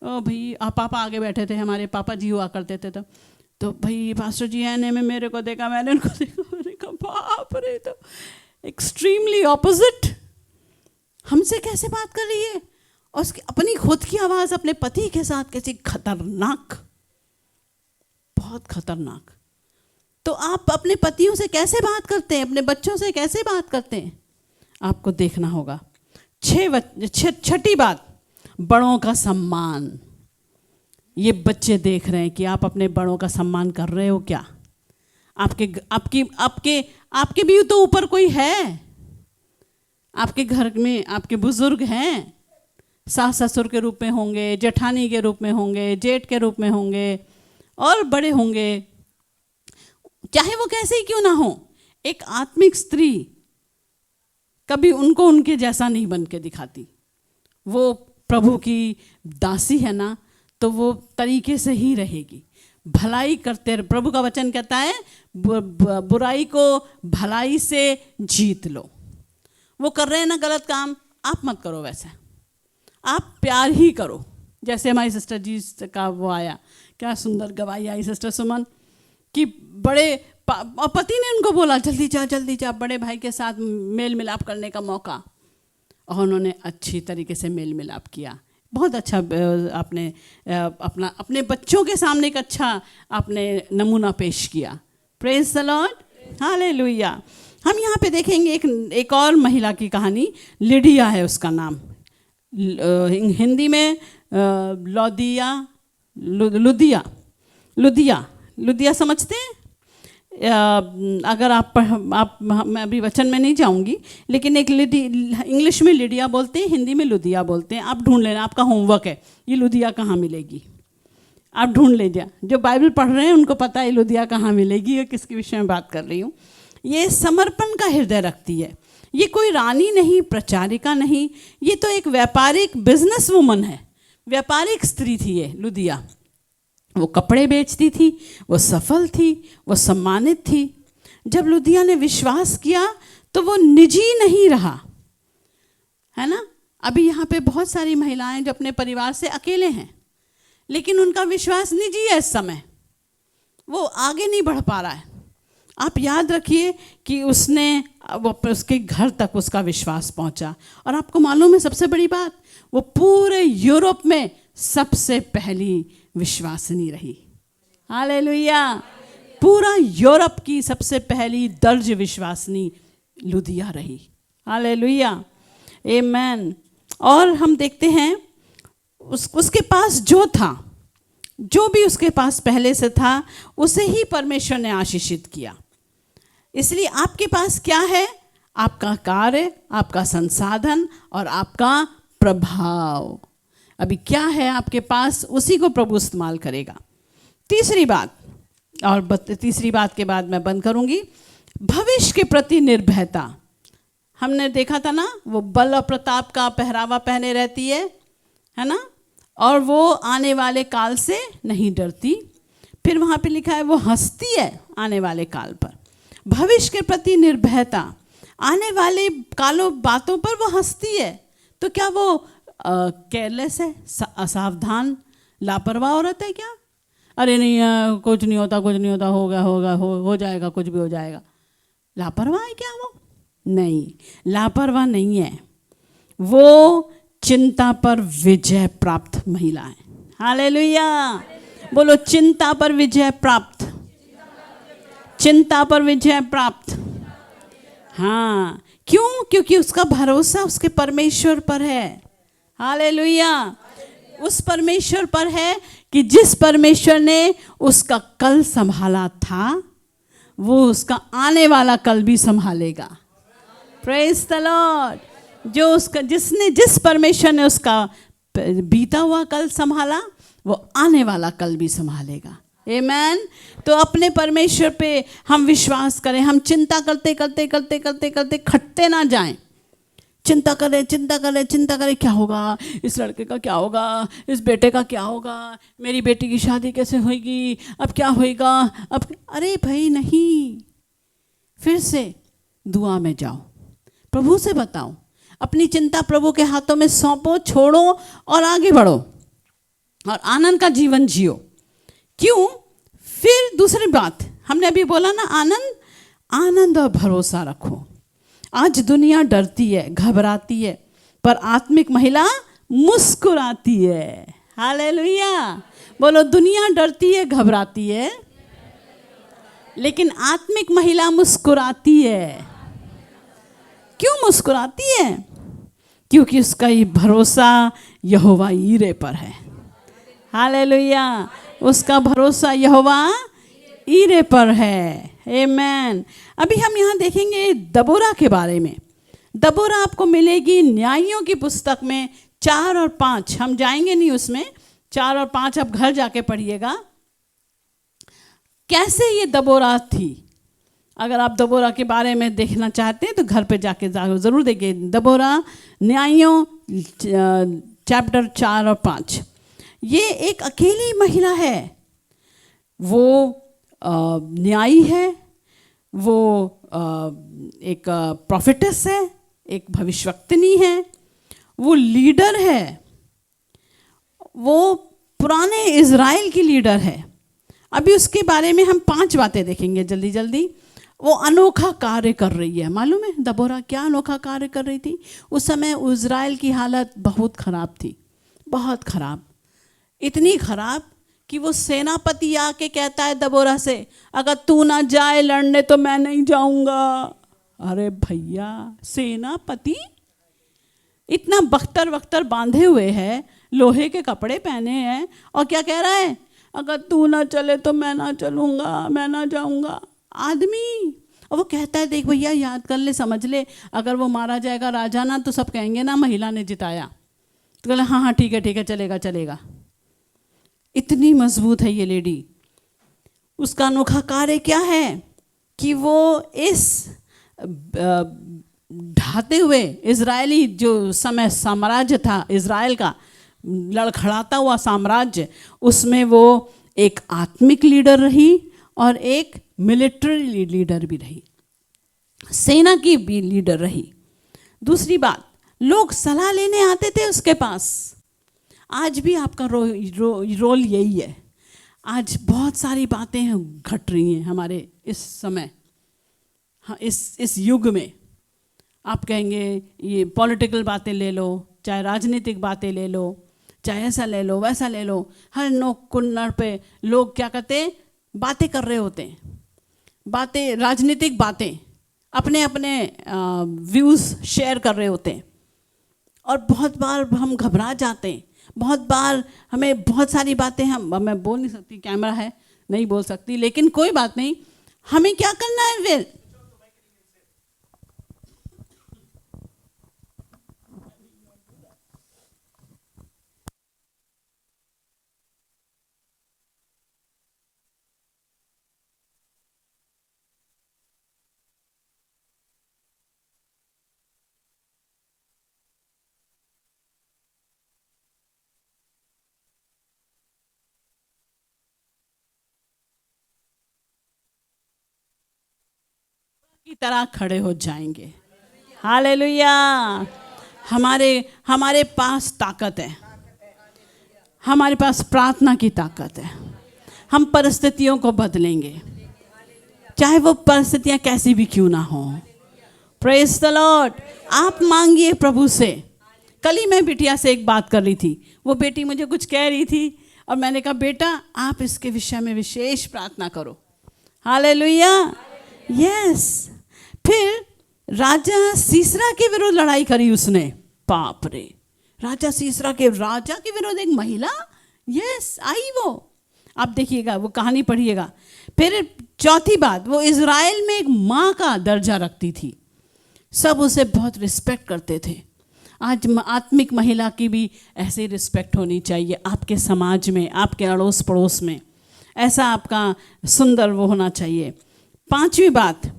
ओ भाई, पापा आगे बैठे थे, हमारे पापा जी हुआ करते थे तब। तो भाई पास्टर जी आने में मेरे को देखा, मैंने उनको देखा, मैंने कहा बाप रे, तो एक्सट्रीमली ऑपोजिट। हमसे कैसे बात कर रही है, और उसकी अपनी खुद की आवाज़ अपने पति के साथ कैसी खतरनाक, बहुत खतरनाक। तो आप अपने पतियों से कैसे बात करते हैं, अपने बच्चों से कैसे बात करते हैं, आपको देखना होगा। छठी बात, बड़ों का सम्मान। ये बच्चे देख रहे हैं कि आप अपने बड़ों का सम्मान कर रहे हो क्या। आपके आपकी आपके आपके भी तो ऊपर कोई है, आपके घर में आपके बुजुर्ग हैं, सास ससुर के रूप में होंगे, जेठानी के रूप में होंगे, जेठ के रूप में होंगे और बड़े होंगे, चाहे वो कैसे ही क्यों ना हो। एक आत्मिक स्त्री कभी उनको उनके जैसा नहीं बन के दिखाती। वो प्रभु की दासी है ना, तो वो तरीके से ही रहेगी, भलाई करते रहे। प्रभु का वचन कहता है बुराई को भलाई से जीत लो। वो कर रहे हैं ना गलत काम, आप मत करो वैसे, आप प्यार ही करो। जैसे हमारी सिस्टर जी का वो आया, क्या सुंदर गवाही आई सिस्टर सुमन कि बड़े और पति ने उनको बोला जल्दी जा बड़े भाई के साथ मेल मिलाप करने का मौका, और उन्होंने अच्छी तरीके से मेल मिलाप किया। बहुत अच्छा आपने अपने बच्चों के सामने एक अच्छा आपने नमूना पेश किया। Praise the Lord, hallelujah. हम यहाँ पे देखेंगे एक और महिला की कहानी, लिडिया है उसका नाम, हिंदी में लुदिया समझते हैं। अगर आप मैं अभी वचन में नहीं जाऊंगी, लेकिन एक इंग्लिश में लिडिया बोलते हैं, हिंदी में लुदिया बोलते हैं। आप ढूंढ लेना, आपका होमवर्क है, ये लुदिया कहाँ मिलेगी, आप ढूंढ लीजिए। जो बाइबल पढ़ रहे हैं उनको पता है लुदिया कहाँ मिलेगी और किसके विषय में बात कर रही हूँ। ये समर्पण का हृदय रखती है। ये कोई रानी नहीं, प्रचारिका नहीं, ये तो एक व्यापारिक बिजनेस वुमन है, व्यापारिक स्त्री थी ये लुदिया। वो कपड़े बेचती थी, वो सफल थी, वो सम्मानित थी। जब लुदिया ने विश्वास किया तो वो निजी नहीं रहा, है ना। अभी यहाँ पे बहुत सारी महिलाएं जो अपने परिवार से अकेले हैं, लेकिन उनका विश्वास निजी है। इस समय वो आगे नहीं बढ़ पा रहा है। आप याद रखिए कि उसके घर तक उसका विश्वास पहुंचा। और आपको मालूम है सबसे बड़ी बात, वो पूरे यूरोप में सबसे पहली विश्वासनी रही। हालेलुया। पूरा यूरोप की सबसे पहली दर्ज विश्वासनी लुदिया रही। हालेलुया, आमेन। और हम देखते हैं उसके पास जो भी उसके पास पहले से था, उसे ही परमेश्वर ने आशीषित किया। इसलिए आपके पास क्या है? आपका कार्य, आपका संसाधन और आपका प्रभाव। अभी क्या है आपके पास, उसी को प्रभु इस्तेमाल करेगा। तीसरी बात के बाद मैं बंद करूंगी, भविष्य के प्रति निर्भयता। हमने देखा था ना, वो बल और प्रताप का पहरावा पहने रहती है ना, और वो आने वाले काल से नहीं डरती। फिर वहाँ पे लिखा है वो हंसती है आने वाले काल पर। भविष्य के प्रति निर्भयता, आने वाले कालों बातों पर वो हंसती है। तो क्या वो केयरलेस है, असावधान, लापरवाह औरत है क्या? अरे नहीं, कुछ नहीं होता, हो जाएगा, कुछ भी हो जाएगा। लापरवाह है क्या वो? नहीं, लापरवाह नहीं है। वो चिंता पर विजय प्राप्त महिला है। हालेलुया, बोलो चिंता पर विजय प्राप्त, चिंता पर विजय प्राप्त। हाँ, क्यों? क्योंकि उसका भरोसा उसके परमेश्वर पर है। हालेलुया, उस परमेश्वर पर है कि जिस परमेश्वर ने उसका कल संभाला था, वो उसका आने वाला कल भी संभालेगा। Praise the Lord. जिस परमेश्वर ने उसका बीता हुआ कल संभाला, वो आने वाला कल भी संभालेगा। आमेन। तो अपने परमेश्वर पे हम विश्वास करें। हम चिंता करते खटते ना जाएं। चिंता करें, क्या होगा, इस लड़के का क्या होगा, इस बेटे का क्या होगा, मेरी बेटी की शादी कैसे होगी, अब क्या होएगा, अब। अरे भाई नहीं, फिर से दुआ में जाओ, प्रभु से बताओ, अपनी चिंता प्रभु के हाथों में सौंपो, छोड़ो और आगे बढ़ो और आनंद का जीवन जियो। क्यों? फिर दूसरी बात हमने अभी बोला ना, आनंद और भरोसा रखो। आज दुनिया डरती है, घबराती है, पर आत्मिक महिला मुस्कुराती है। हालेलुया, बोलो दुनिया डरती है, घबराती है, लेकिन आत्मिक महिला मुस्कुराती है। क्यों मुस्कुराती है? क्योंकि उसका ये भरोसा यहोवा यीरे पर है। हालेलुया, उसका भरोसा यहोवा ईरे पर है। आमेन। अभी हम यहाँ देखेंगे दबोरा के बारे में। दबोरा आपको मिलेगी न्यायियों की पुस्तक में 4 और 5। हम जाएंगे नहीं उसमें, 4 और 5 आप घर जाके पढ़िएगा कैसे ये दबोरा थी। अगर आप दबोरा के बारे में देखना चाहते हैं तो घर पे जाके ज़रूर देखिए। दबोरा न्यायियों चैप्टर 4 और 5। ये एक अकेली महिला है, वो न्यायी है, वो एक प्रोफेटेस है, एक भविष्यवक्तिनी है, वो लीडर है, वो पुराने इज़राइल की लीडर है। अभी उसके बारे में हम 5 बातें देखेंगे जल्दी जल्दी। वो अनोखा कार्य कर रही है। मालूम है दबोरा क्या अनोखा कार्य कर रही थी? उस समय इज़राइल की हालत बहुत ख़राब थी, बहुत ख़राब, इतनी ख़राब कि वो सेनापति आके कहता है दबोरा से, अगर तू ना जाए लड़ने तो मैं नहीं जाऊंगा। अरे भैया, सेनापति इतना बख्तर वख्तर बांधे हुए है, लोहे के कपड़े पहने हैं, और क्या कह रहा है, अगर तू ना चले तो मैं ना चलूँगा, मैं ना जाऊँगा। आदमी, और वो कहता है देख भैया याद कर ले, समझ ले, अगर वो मारा जाएगा राजा ना तो सब कहेंगे ना महिला ने जिताया। तो कहले हाँ हाँ ठीक है चलेगा चलेगा। इतनी मजबूत है ये लेडी। उसका अनोखा कार्य क्या है कि वो इस ढाते हुए इजरायली जो समय साम्राज्य था इजराइल का, लड़खड़ाता हुआ साम्राज्य, उसमें वो एक आत्मिक लीडर रही और एक मिलिट्री लीडर भी रही, सेना की भी लीडर रही। दूसरी बात, लोग सलाह लेने आते थे उसके पास। आज भी आपका रोल यही है। आज बहुत सारी बातें घट रही हैं हमारे इस समय, हाँ, इस युग में। आप कहेंगे ये पॉलिटिकल बातें ले लो, चाहे राजनीतिक बातें ले लो, चाहे ऐसा ले लो वैसा ले लो, हर नोक कुन्नड़ पे लोग क्या कहते हैं, बातें कर रहे होते हैं, बातें, राजनीतिक बातें, अपने अपने व्यूज़ शेयर कर रहे होते हैं। और बहुत बार हम घबरा जाते हैं, बहुत बार हमें बहुत सारी बातें, मैं बोल नहीं सकती, कैमरा है नहीं बोल सकती, लेकिन कोई बात नहीं। हमें क्या करना है फिर? की तरह खड़े हो जाएंगे। हालेलुया। हमारे पास ताकत है, हमारे पास प्रार्थना की ताकत है। हम परिस्थितियों को बदलेंगे, चाहे वो परिस्थितियां कैसी भी क्यों ना हो। Praise the Lord. आप मांगिए प्रभु से। कल ही मैं बिटिया से एक बात कर रही थी, वो बेटी मुझे कुछ कह रही थी और मैंने कहा बेटा आप इसके विषय में विशेष प्रार्थना करो। हालेलुया। यस। फिर राजा सीसरा के विरुद्ध लड़ाई करी उसने। बाप रे, राजा सीसरा के विरुद्ध एक महिला, यस, आई वो। आप देखिएगा, वो कहानी पढ़िएगा। फिर चौथी बात, वो इज़राइल में एक माँ का दर्जा रखती थी, सब उसे बहुत रिस्पेक्ट करते थे। आज आत्मिक महिला की भी ऐसे रिस्पेक्ट होनी चाहिए आपके समाज में, आपके अड़ोस पड़ोस में, ऐसा आपका सुंदर वो होना चाहिए। पांचवी बात,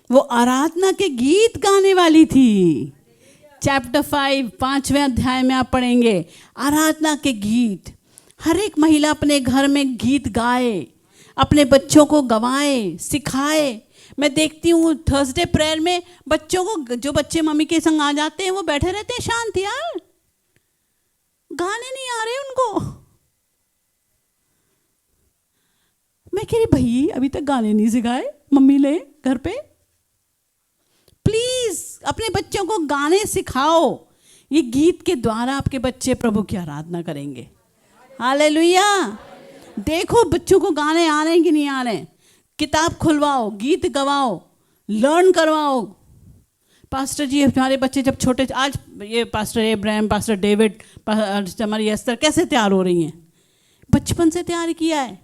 वो आराधना के गीत गाने वाली थी। चैप्टर 5 5वें अध्याय में आप पढ़ेंगे आराधना के गीत। हर एक महिला अपने घर में गीत गाए, अपने बच्चों को गवाए, सिखाए। मैं देखती हूँ थर्सडे प्रेयर में बच्चों को, जो बच्चे मम्मी के संग आ जाते हैं वो बैठे रहते हैं शांत, यार गाने नहीं आ रहे उनको। मैं कह रही भाई अभी तक गाने नहीं सिखाए मम्मी ले घर पे, प्लीज अपने बच्चों को गाने सिखाओ। ये गीत के द्वारा आपके बच्चे प्रभु की आराधना करेंगे। हालेलुया। देखो बच्चों को गाने आ रहे हैं कि नहीं आ रहे हैं, किताब खुलवाओ, गीत गवाओ, लर्न करवाओ। पास्टर जी हमारे बच्चे जब छोटे, आज ये पास्टर इब्राहिम, पास्टर डेविड, हमारी एस्तर कैसे तैयार हो रही हैं, बचपन से तैयार किया है।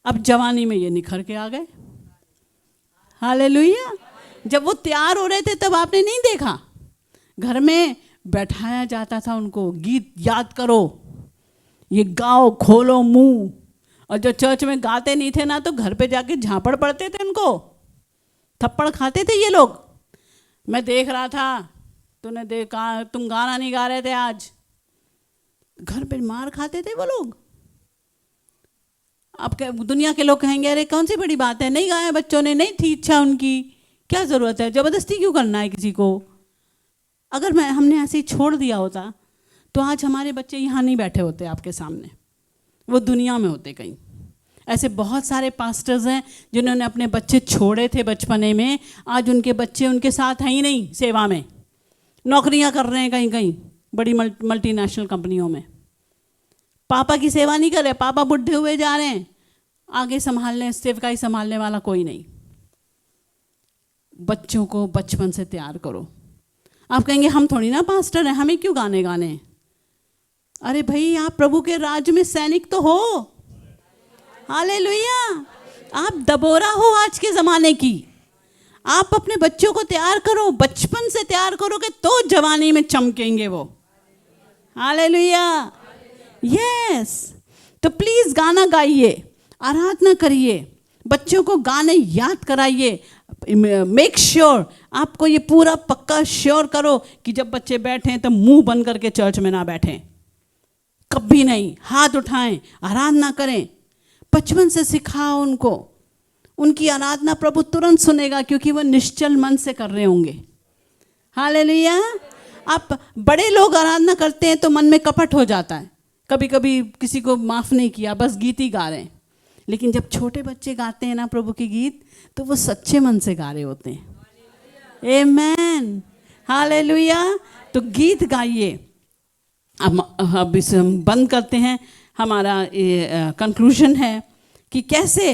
अब जवानी में ये निखर के आ गए। हालेलुया। जब वो तैयार हो रहे थे तब आपने नहीं देखा, घर में बैठाया जाता था उनको, गीत याद करो, ये गाओ, खोलो मुंह। और जो चर्च में गाते नहीं थे ना, तो घर पे जाके झापड़ पड़ते थे उनको, थप्पड़ खाते थे ये लोग। मैं देख रहा था, तूने देखा, तुम गाना नहीं गा रहे थे आज, घर पे मार खाते थे वो लोग। अब दुनिया के लोग कहेंगे अरे कौन सी बड़ी बात है, नहीं गाया बच्चों ने, नहीं थी इच्छा उनकी, क्या ज़रूरत है, ज़बरदस्ती क्यों करना है किसी को। अगर हमने ऐसे ही छोड़ दिया होता तो आज हमारे बच्चे यहाँ नहीं बैठे होते आपके सामने, वो दुनिया में होते कहीं। ऐसे बहुत सारे पास्टर्स हैं जिन्होंने अपने बच्चे छोड़े थे बचपने में, आज उनके बच्चे उनके साथ हैं ही नहीं, सेवा में नौकरियां कर रहे हैं कहीं कहीं बड़ी मल्टीनेशनल कंपनियों में। पापा की सेवा नहीं कर रहे, पापा बुढ़े हुए जा रहे हैं, आगे संभालने, सेवकाई संभालने वाला कोई नहीं। बच्चों को बचपन से तैयार करो। आप कहेंगे हम थोड़ी ना पास्टर हैं, हमें क्यों गाने गाने। अरे भाई, आप प्रभु के राज्य में सैनिक तो हो। हालेलुया। आप दबोरा हो आज के ज़माने की। आप अपने बच्चों को तैयार करो, बचपन से तैयार करोगे तो जवानी में चमकेंगे वो। हालेलुया। यस। तो प्लीज़ गाना गाइए, आराधना करिए, बच्चों को गाने याद कराइए। मेक श्योर, आपको ये पूरा पक्का श्योर करो कि जब बच्चे बैठें तो मुंह बंद करके चर्च में ना बैठें, कभी नहीं। हाथ उठाएं, आराधना करें, बचपन से सिखाओ उनको। उनकी आराधना प्रभु तुरंत सुनेगा, क्योंकि वो निश्चल मन से कर रहे होंगे। हालेलुया। आप बड़े लोग आराधना करते हैं तो मन में कपट हो जाता है, कभी कभी किसी को माफ़ नहीं किया, बस गीत ही गा रहे हैं। लेकिन जब छोटे बच्चे गाते हैं ना प्रभु के गीत, तो वो सच्चे मन से गा रहे होते हैं। आमेन। हालेलुया। तो गीत गाइए। अब इसे हम बंद करते हैं। हमारा कंक्लूजन है कि कैसे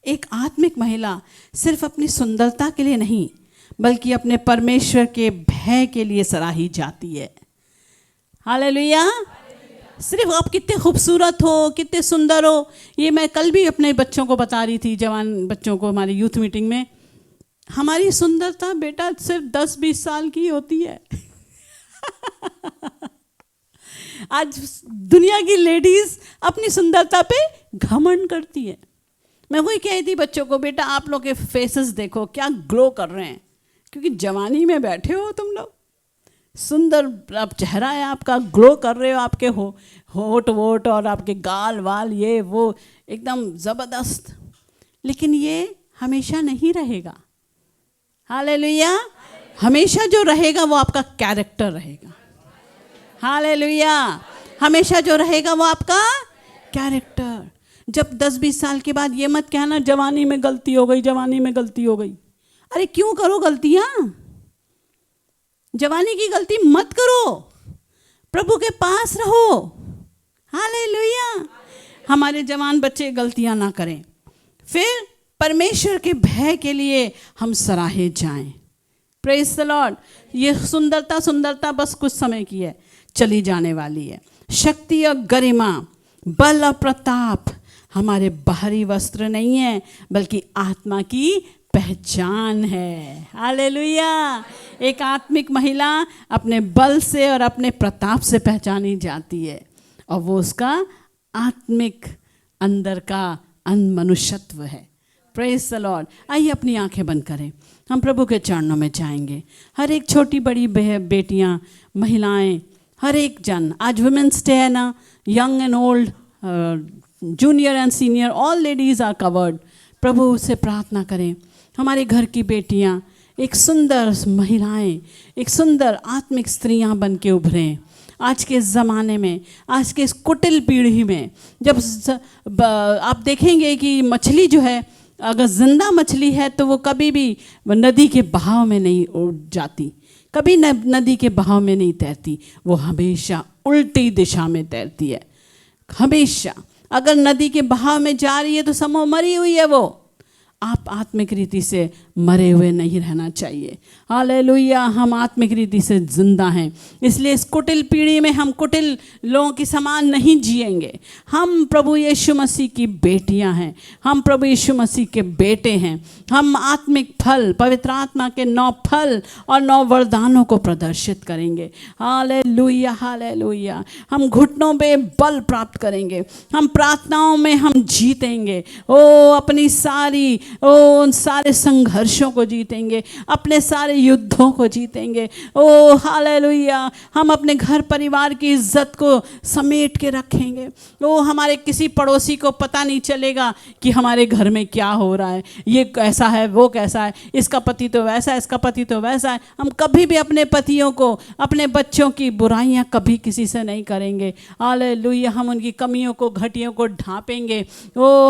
एक आत्मिक महिला सिर्फ अपनी सुंदरता के लिए नहीं, बल्कि अपने परमेश्वर के भय के लिए सराही जाती है। हालेलुया। सिर्फ आप कितने खूबसूरत हो, कितने सुंदर हो, ये मैं कल भी अपने बच्चों को बता रही थी, जवान बच्चों को, हमारी यूथ मीटिंग में। हमारी सुंदरता बेटा सिर्फ 10-20 साल की होती है। आज दुनिया की लेडीज अपनी सुंदरता पे घमंड करती है। मैं वही कह रही थी बच्चों को, बेटा आप लोग के फेसेस देखो क्या ग्लो कर रहे हैं, क्योंकि जवानी में बैठे हो तुम लोग। सुंदर आप चेहरा है आपका, ग्लो कर रहे हो, आपके होठ वोट और आपके गाल वाल, ये वो एकदम ज़बरदस्त। लेकिन ये हमेशा नहीं रहेगा। हालेलुया। हमेशा जो रहेगा वो आपका कैरेक्टर रहेगा। हालेलुया। हमेशा जो रहेगा वो आपका कैरेक्टर। जब 10-20 साल के बाद ये मत कहना जवानी में गलती हो गई, जवानी में गलती हो गई। अरे क्यों करो गलतियां? जवानी की गलती मत करो, प्रभु के पास रहो। हालेलुया। हमारे जवान बच्चे गलतियां ना करें, फिर परमेश्वर के भय के लिए हम सराहे जाएं। Praise the Lord. ये सुंदरता बस कुछ समय की है, चली जाने वाली है। शक्ति और गरिमा, बल और प्रताप हमारे बाहरी वस्त्र नहीं है, बल्कि आत्मा की पहचान है। हालेलुया। एक आत्मिक महिला अपने बल से और अपने प्रताप से पहचानी जाती है, और वो उसका आत्मिक अंदर का मनुष्यत्व है। Praise the Lord. आइए अपनी आंखें बंद करें, हम प्रभु के चरणों में जाएंगे। हर एक छोटी बड़ी बेटियां, महिलाएं, हर एक जन, आज वुमेन्स डे है ना, young and old, junior and senior, all ladies are covered. प्रभु से प्रार्थना करें, हमारे घर की बेटियां एक सुंदर महिलाएं, एक सुंदर आत्मिक स्त्रियां बन के उभरें। आज के ज़माने में, आज के इस कुटिल पीढ़ी में, जब आप देखेंगे कि मछली जो है, अगर जिंदा मछली है तो वो कभी भी नदी के बहाव में नहीं उड़ जाती, कभी नदी के बहाव में नहीं तैरती, वो हमेशा उल्टी दिशा में तैरती है। हमेशा अगर नदी के बहाव में जा रही है तो समझो मरी हुई है वो। आप आत्मिक रीति से मरे हुए नहीं रहना चाहिए। हालेलुया, हम आत्मिक रीति से जिंदा हैं, इसलिए इस कुटिल पीढ़ी में हम कुटिल लोगों की समान नहीं जिएंगे। हम प्रभु यीशु मसीह की बेटियां हैं, हम प्रभु यीशु मसीह के बेटे हैं। हम आत्मिक फल, पवित्र आत्मा के 9 फल और 9 वरदानों को प्रदर्शित करेंगे। Hallelujah, hallelujah. हम घुटनों पे बल प्राप्त करेंगे, हम प्रार्थनाओं में हम जीतेंगे। अपनी सारी उन सारे संघर्षों को जीतेंगे, अपने सारे युद्धों को जीतेंगे। हालेलुया। हम अपने घर परिवार की इज्जत को समेट के रखेंगे। हमारे किसी पड़ोसी को पता नहीं चलेगा कि हमारे घर में क्या हो रहा है, ये कैसा है, वो कैसा है, इसका पति तो वैसा है, इसका पति तो वैसा है। हम कभी भी अपने पतियों को, अपने बच्चों की बुराइयां कभी किसी से नहीं करेंगे। हालेलुया। हम उनकी कमियों को, घटियों को ढांपेंगे।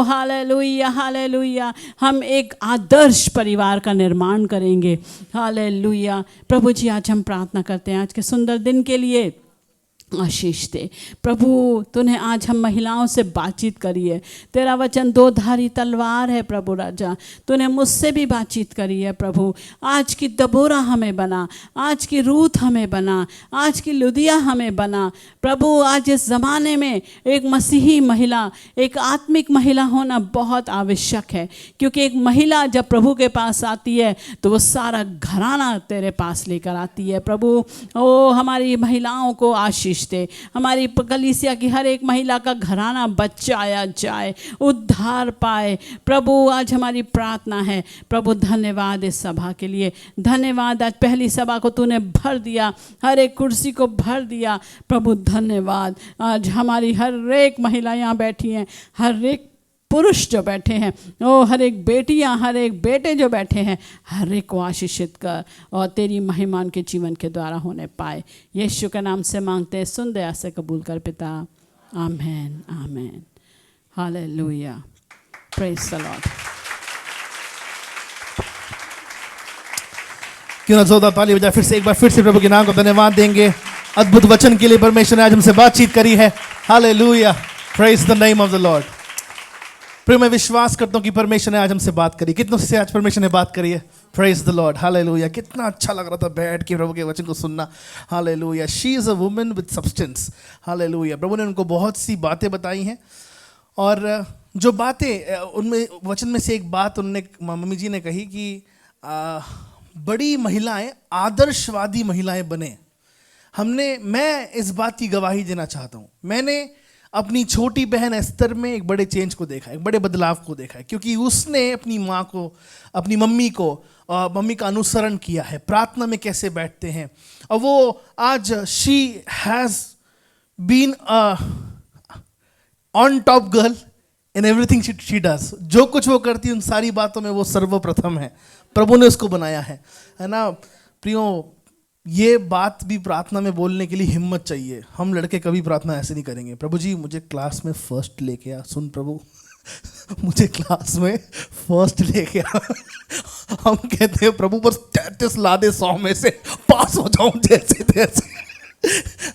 Hallelujah, hallelujah. हम एक आदर्श परिवार का निर्माण करेंगे। हालेलुया। प्रभु जी, आज हम प्रार्थना करते हैं आज के सुंदर दिन के लिए। आशीष दे प्रभु। तूने आज हम महिलाओं से बातचीत करी है, तेरा वचन 2 धारी तलवार है प्रभु राजा। तूने मुझसे भी बातचीत करी है प्रभु। आज की दबोरा हमें बना, आज की रूथ हमें बना, आज की लुदिया हमें बना प्रभु। आज इस ज़माने में एक मसीही महिला, एक आत्मिक महिला होना बहुत आवश्यक है, क्योंकि एक महिला जब प्रभु के पास आती है तो वो सारा घराना तेरे पास लेकर आती है प्रभु। हमारी महिलाओं को आशीष दे, हमारी कलीसिया की हर एक महिला का घराना बचाया जाए, उद्धार पाए प्रभु। आज हमारी प्रार्थना है प्रभु। धन्यवाद इस सभा के लिए, धन्यवाद। आज पहली सभा को तूने भर दिया, हर एक कुर्सी को भर दिया प्रभु। धन्यवाद। आज हमारी हर एक महिला यहाँ बैठी हैं, हर एक पुरुष जो बैठे हैं, हर एक बेटियां, हर एक बेटे जो बैठे हैं, हर एक को आशीषित कर और तेरी महिमा उनके जीवन के द्वारा होने पाए। यीशु के नाम से मांगते हैं, सुन दया से कबूल कर पिता। आमेन, आमेन। हालेलुया। Praise the Lord. क्यों ना जोरदार ताली बजाए फिर से, एक बार फिर से प्रभु के नाम को धन्यवाद देंगे। अद्भुत वचन के लिए परमेश्वर ने आज हमसे बातचीत करी है। हालेलुया। Praise the name of the Lord. प्रिय, मैं विश्वास करता हूँ कि परमेश्वर ने आज हमसे बात करी। कितनों से आज परमेश्वर ने बात करी है? Praise the Lord. हालेलुया। कितना अच्छा लग रहा था बैठ के प्रभु के वचन को सुनना। हालेलुया। She is a woman with substance. हालेलुया। प्रभु ने उनको बहुत सी बातें बताई हैं, और जो बातें उनमें, वचन में से एक बात उन्होंने, मम्मी जी ने कही कि बड़ी महिलाएं आदर्शवादी महिलाएं बने। मैं इस बात की गवाही देना चाहता हूँ। मैंने अपनी छोटी बहन एस्तर में एक बड़े चेंज को देखा है, एक बड़े बदलाव को देखा है, क्योंकि उसने अपनी माँ को, अपनी मम्मी को, मम्मी का अनुसरण किया है, प्रार्थना में कैसे बैठते हैं। और वो आज she has been on top girl in everything she does. जो कुछ वो करती है उन सारी बातों में वो सर्वप्रथम है। प्रभु ने उसको बनाया है ना प्रियो। ये बात भी प्रार्थना में बोलने के लिए हिम्मत चाहिए। हम लड़के कभी प्रार्थना ऐसे नहीं करेंगे, प्रभु जी मुझे क्लास में फर्स्ट लेके आ। सुन प्रभु, मुझे क्लास में फर्स्ट लेके आ। हम कहते हैं प्रभु बस 33 ला दे 100 में से, पास हो जाऊं जैसे तैसे।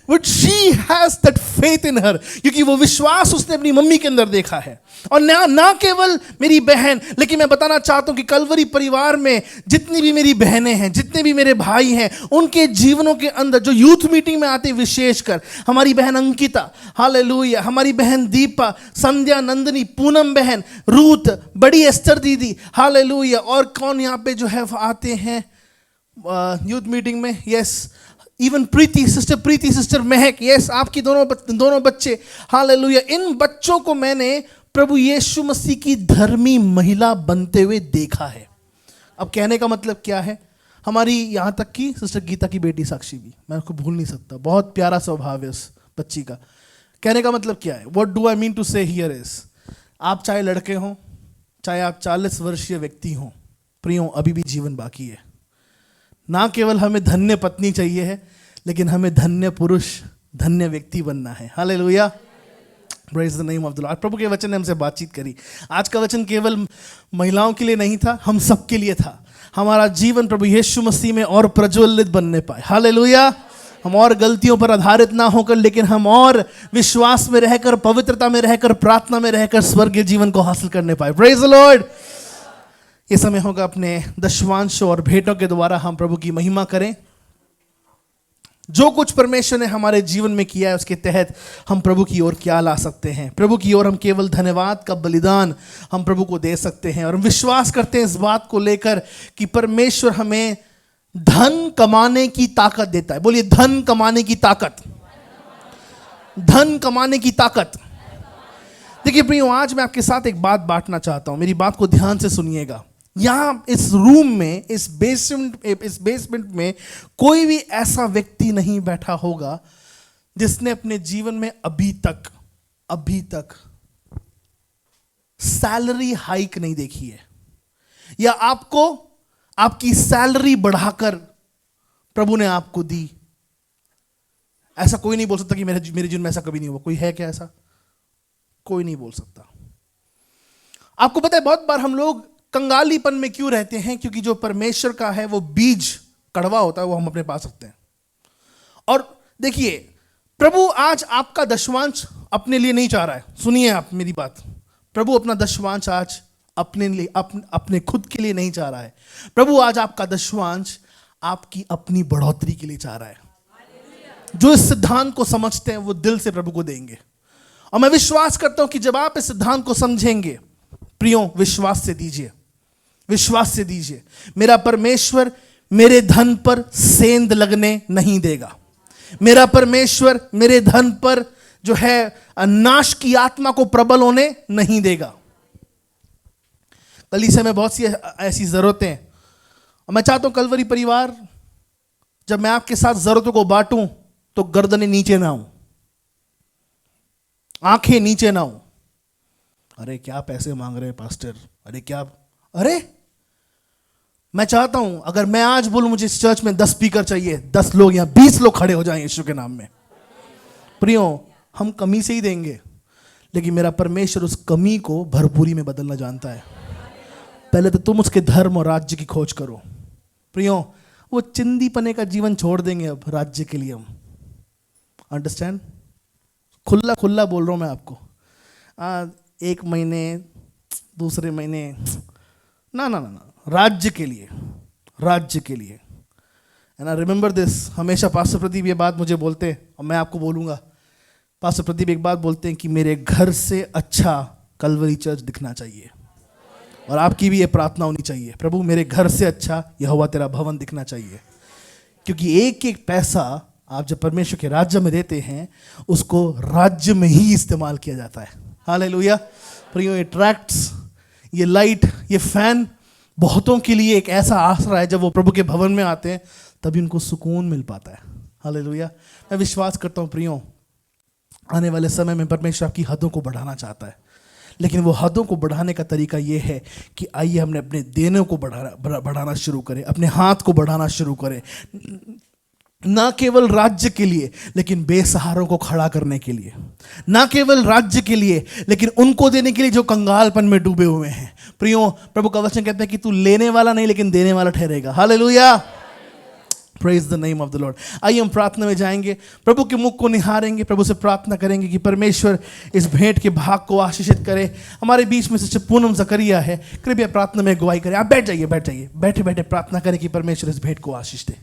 But she has that faith in her, क्योंकि वो विश्वास उसने अपनी मम्मी के अंदर देखा है। और ना केवल मेरी बहन, लेकिन मैं बताना चाहता हूं कि कलवरी परिवार में जितनी भी मेरी बहनें हैं, जितने भी मेरे भाई हैं, उनके जीवनों के अंदर जो यूथ मीटिंग में आते, विशेषकर हमारी बहन अंकिता, हालेलुया, हमारी बहन दीपा, संध्या, नंदनी, पूनम बहन, रूथ, बड़ी एस्तर दीदी, हालेलुया, और कौन यहाँ पे जो है आते हैं यूथ मीटिंग में? यस, इवन प्रीति सिस्टर महक, यस, आपकी दोनों बच्चे, हालेलुया। इन बच्चों को मैंने प्रभु यीशु मसीह की धर्मी महिला बनते हुए देखा है। अब कहने का मतलब क्या है? हमारी यहाँ तक कि सिस्टर गीता की बेटी साक्षी भी, मैं उसको भूल नहीं सकता। बहुत प्यारा स्वभाव है उस बच्ची का। कहने का मतलब क्या है? What do I mean to say here is, आप चाहे लड़के हों, चाहे आप 40 वर्षीय व्यक्ति हों, प्रियो, अभी भी जीवन बाकी है। ना केवल हमें धन्य पत्नी चाहिए है, लेकिन हमें धन्य पुरुष, धन्य व्यक्ति बनना है। हालेलुया। Praise the name of the Lord. प्रभु के वचन ने हमसे बातचीत करी। आज का वचन केवल महिलाओं के लिए नहीं था, हम सब के लिए था। हमारा जीवन प्रभु यीशु मसीह में और प्रज्वलित बनने पाए। हालेलुया। हम और गलतियों पर आधारित ना होकर, लेकिन हम और विश्वास में रहकर, पवित्रता में रहकर, प्रार्थना में रहकर स्वर्गीय जीवन को हासिल करने पाए। Praise the Lord. ये समय होगा अपने दशवांश और भेंटों के द्वारा हम प्रभु की महिमा करें। जो कुछ परमेश्वर ने हमारे जीवन में किया है उसके तहत हम प्रभु की ओर क्या ला सकते हैं। प्रभु की ओर हम केवल धन्यवाद का बलिदान हम प्रभु को दे सकते हैं। और हम विश्वास करते हैं इस बात को लेकर कि परमेश्वर हमें धन कमाने की ताकत देता है। बोलिए धन कमाने की ताकत, धन कमाने की ताकत। देखिए प्रियो, आज मैं आपके साथ एक बात बांटना चाहता हूं, मेरी बात को ध्यान से सुनिएगा। यहाँ इस रूम में, इस बेसमेंट में कोई भी ऐसा व्यक्ति नहीं बैठा होगा जिसने अपने जीवन में अभी तक सैलरी हाइक नहीं देखी है, या आपको आपकी सैलरी बढ़ाकर प्रभु ने आपको दी। ऐसा कोई नहीं बोल सकता कि मेरे जीवन में ऐसा कभी नहीं हुआ। कोई है क्या ऐसा? कोई नहीं बोल सकता। आपको पता है बहुत बार हम लोग कंगालीपन में क्यों रहते हैं? क्योंकि जो परमेश्वर का है वो बीज कड़वा होता है, वो हम अपने पास रखते हैं। और देखिए, प्रभु आज आपका दशवांश अपने लिए नहीं चाह रहा है। सुनिए आप मेरी बात, प्रभु अपना दशवांश आज अपने लिए, अपने खुद के लिए नहीं चाह रहा है। प्रभु आज आपका दशवांश आपकी अपनी बढ़ोतरी के लिए चाह रहा है। जो इस सिद्धांत को समझते हैं वो दिल से प्रभु को देंगे। और मैं विश्वास करता हूं कि जब आप इस सिद्धांत को समझेंगे, प्रियो विश्वास से दीजिए, विश्वास से दीजिए, मेरा परमेश्वर मेरे धन पर सेंध लगने नहीं देगा। मेरा परमेश्वर मेरे धन पर जो है नाश की आत्मा को प्रबल होने नहीं देगा। कलीसिया में बहुत सी ऐसी जरूरतें हैं, और मैं चाहता हूं कलवरी परिवार, जब मैं आपके साथ जरूरतों को बांटूं तो गर्दनें नीचे ना हो, आंखें नीचे ना हो। अरे क्या पैसे मांग रहे हैं पास्टर, अरे क्या, अरे मैं चाहता हूं अगर मैं आज बोलूं मुझे इस चर्च में 10 स्पीकर चाहिए, 10 लोग या 20 लोग खड़े हो जाएं यीशु के नाम में। प्रियो, हम कमी से ही देंगे, लेकिन मेरा परमेश्वर उस कमी को भरपूरी में बदलना जानता है। पहले तो तुम उसके धर्म और राज्य की खोज करो। प्रियो, वो चिंदीपने का जीवन छोड़ देंगे अब राज्य के लिए हम। अंडरस्टैंड? खुला खुला बोल रहा हूं मैं आपको। एक महीने, दूसरे महीने, ना ना ना ना, राज्य के लिए, राज्य के लिए। एंड आई रिमेंबर दिस, हमेशा पास्टर प्रदीप ये बात मुझे बोलते हैं, और मैं आपको बोलूँगा। पास्टर प्रदीप एक बात बोलते हैं कि मेरे घर से अच्छा कलवरी चर्च दिखना चाहिए। और आपकी भी ये प्रार्थना होनी चाहिए, प्रभु मेरे घर से अच्छा यहोवा तेरा भवन दिखना चाहिए। क्योंकि एक एक पैसा आप जब परमेश्वर के राज्य में देते हैं, उसको राज्य में ही इस्तेमाल किया जाता है। हालेलुया। प्रियो, ये ट्रैक्ट्स, ये लाइट, ये फैन बहुतों के लिए एक ऐसा आसरा है। जब वो प्रभु के भवन में आते हैं तभी उनको सुकून मिल पाता है। हालेलुया। मैं विश्वास करता हूँ प्रियो, आने वाले समय में परमेश्वर आपकी हदों को बढ़ाना चाहता है, लेकिन वो हदों को बढ़ाने का तरीका ये है कि आइए हमने अपने देने को बढ़ाना शुरू करें, अपने हाथ को बढ़ाना शुरू करें, ना केवल राज्य के लिए लेकिन बेसहारों को खड़ा करने के लिए, ना केवल राज्य के लिए लेकिन उनको देने के लिए जो कंगालपन में डूबे हुए हैं। प्रियो, प्रभु का वचन कहता है कि तू लेने वाला नहीं लेकिन देने वाला ठहरेगा। Hallelujah, praise the name of the Lord. आइए हम प्रार्थना में जाएंगे, प्रभु के मुख को निहारेंगे, प्रभु से प्रार्थना करेंगे कि परमेश्वर इस भेंट के भाग को आशीषित करे। हमारे बीच में सिस्टर पूनम जकरिया है, कृपया प्रार्थना में अगुवाई करें। आप बैठ जाइए, बैठे बैठे प्रार्थना करें कि परमेश्वर इस भेंट को आशीष दे।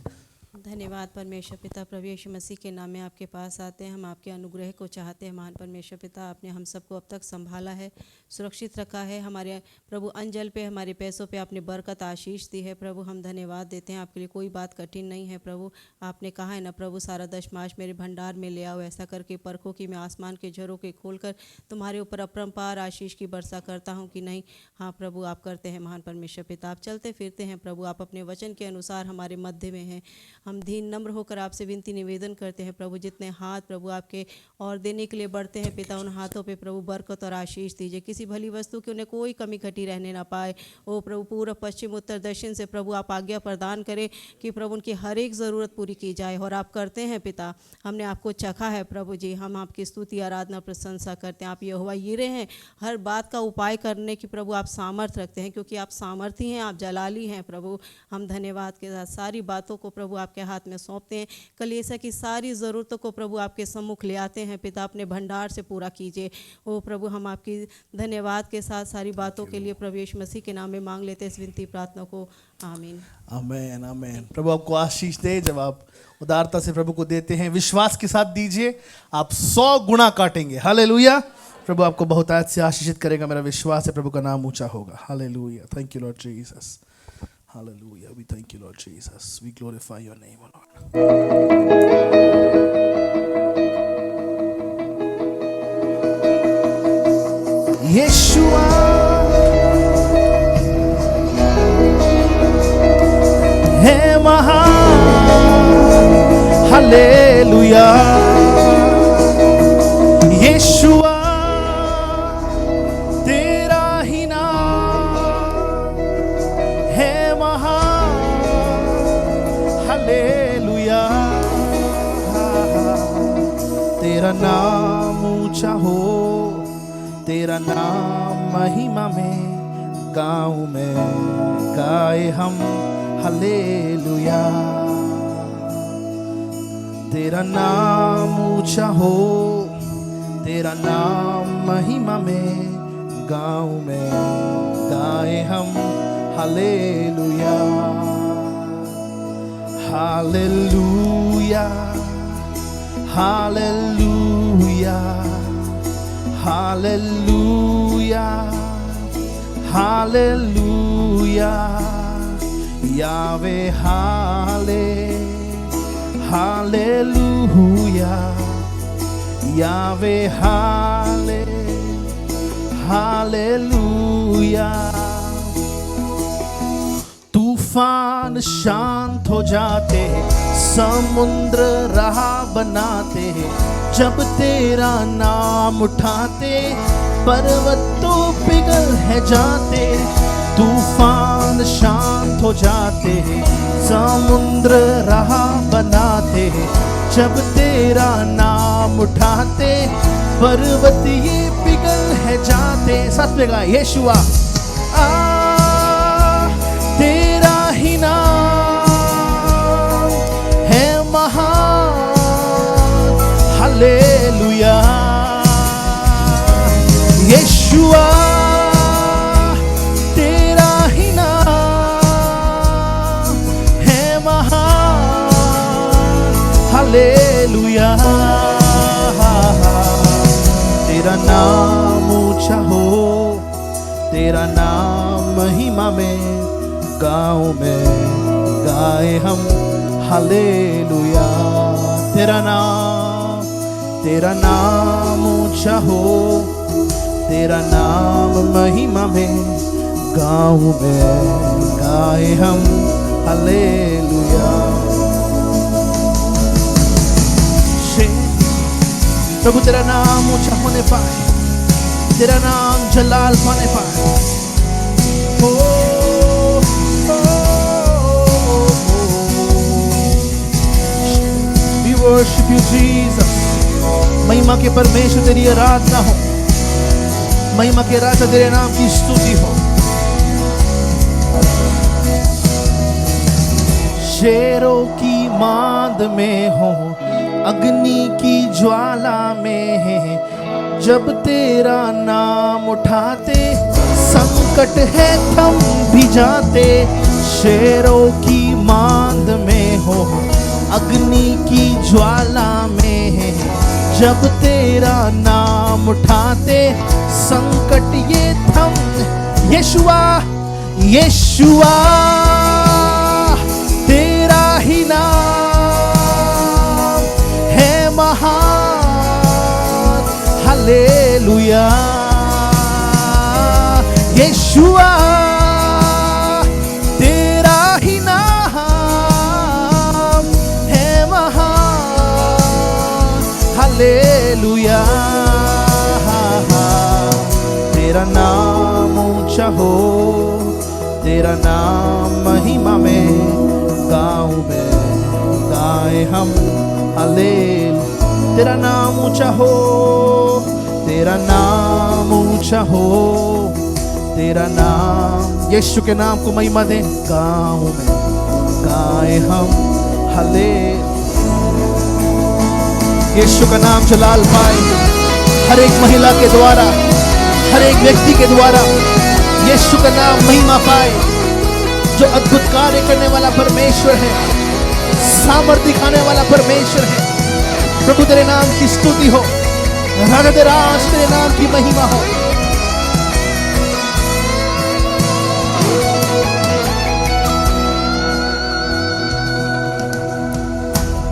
धन्यवाद परमेश्वर पिता, प्रभु यीशु मसीह के नाम में आपके पास आते हैं। हम आपके अनुग्रह को चाहते हैं। महान परमेश्वर पिता, आपने हम सबको अब तक संभाला है, सुरक्षित रखा है। हमारे प्रभु अंजल पे, हमारे पैसों पे आपने बरकत आशीष दी है। प्रभु हम धन्यवाद देते हैं, आपके लिए कोई बात कठिन नहीं है। प्रभु आपने कहा है ना प्रभु, सारा दशमाश मेरे भंडार में ले आओ, ऐसा करके परखो कि मैं आसमान के झरोखे खोलकर तुम्हारे ऊपर अपरंपार आशीष की वर्षा करता हूँ कि नहीं। हाँ प्रभु आप करते हैं। महान परमेश्वर पिता, आप चलते फिरते हैं प्रभु, आप अपने वचन के अनुसार हमारे मध्य में हैं। हम दीन नम्र होकर आपसे विनती निवेदन करते हैं प्रभु, जितने हाथ प्रभु आपके और देने के लिए बढ़ते हैं पिता, उन हाथों पे प्रभु बरकत और आशीष दीजिए। किसी भली वस्तु की उन्हें कोई कमी घटी रहने ना पाए। ओ प्रभु, पूर्व पश्चिम उत्तर दक्षिण से प्रभु आप आज्ञा प्रदान करें कि प्रभु उनकी हर एक ज़रूरत पूरी की जाए। और आप करते हैं पिता, हमने आपको चखा है प्रभु जी। हम आपकी स्तुति आराधना प्रशंसा करते हैं। आप यहोवा यीरे हैं, हर बात का उपाय करने की प्रभु आप सामर्थ रखते हैं, क्योंकि आप सामर्थी हैं, आप जलाली हैं प्रभु। हम धन्यवाद के साथ सारी बातों को प्रभु आपके हाथ में सौंपते हैं। कलीसिया की सारी ज़रूरतों को प्रभु आपके सम्मुख ले आते हैं। पिता अपने भंडार से पूरा कीजिए। ओ प्रभु, हम आपकी धन्यवाद के साथ सारी बातों के लिए प्रभु यीशु मसीह के नाम में मांग लेते हैं इस विनती प्रार्थना को। आमीन। आमेन आमेन। प्रभु आपको आशीष दे। जब आप उदारता से प्रभु को देते हैं, विश्वास के साथ दीजिए, आप 100 गुना काटेंगे। हालेलुया। प्रभु आपको बहुत आज से आशीषित करेगा। मेरा विश्वास है प्रभु का नाम ऊंचा होगा। हालेलुया। Thank you Lord Jesus. हालेलुया। We thank you Lord Jesus. We glorify your name, Lord. यीशुआ है महान। हालेलुया। यीशुआ तेरा ही नाम है महान। हालेलुया। तेरा नाम ऊंचा हो, तेरा नाम महिमा में, गाँव में गाए हम हालेलुया। तेरा नाम ऊंचा हो, तेरा नाम महिमा में, गाँव में गाए हम हालेलुया। हालेलुया। हालेलुया। हालेलुया। हालेलुया। यावे हालेलुया। यावे हालेलुया। तूफान शांत हो जाते, समुद्र राह बनाते, जब तेरा नाम उठाते, पर्वत तो पिघल है जाते। तूफान शांत हो जाते, समुद्र राह बनाते, जब तेरा नाम उठाते, पर्वत ये पिघल है जाते। साथ में गाएं, यीशुआ तेरा ही नाम है महान। हालेलुया। यीशुआ तेरा ही नाम है महान। हालेलुया। तेरा नाम ऊंचा हो, तेरा नाम महिमा में, गाँव में गाए हम हालेलुया। तेरा नाम ऊंचा हो, तेरा नाम महिमा में, गाँव में गाए हम हालेलुया। प्रभु तेरा नाम ऊंचा होने पाए, तेरा नाम जलाल पाने पाए। We worship you, Jesus. महिमा के परमेश्वर तेरी आराधना हो, महिमा के राजा तेरे नाम की स्तुति हो। शेरों की मांद में हो, अग्नि की ज्वाला में है, जब तेरा नाम उठाते, संकट है थम भी जाते। शेरों की मांद में हो, अग्नि की ज्वाला में है, जब तेरा नाम उठाते, संकट ये थम। यीशुआ यीशुआ तेरा ही नाम है महान। हालेलुया। यीशुआ तेरा ही नाम है महान। हालेलुया। तेरा नाम ऊंचा हो, तेरा नाम महिमा में, गाँव में गाए हम हालेलुया। तेरा नाम ऊंचा हो, तेरा नाम ऊंचा हो, तेरा नाम। यीशु के नाम को महिमा दे, गाँव में गाए हम हले यीशु का नाम जलाल पाए हर एक महिला के द्वारा, हर एक व्यक्ति के द्वारा यीशु का नाम महिमा पाए। जो अद्भुत कार्य करने वाला परमेश्वर है, सामर्थ दिखाने वाला परमेश्वर है। प्रभु तेरे नाम की स्तुति हो, राज तेरे नाम की महिमा हो।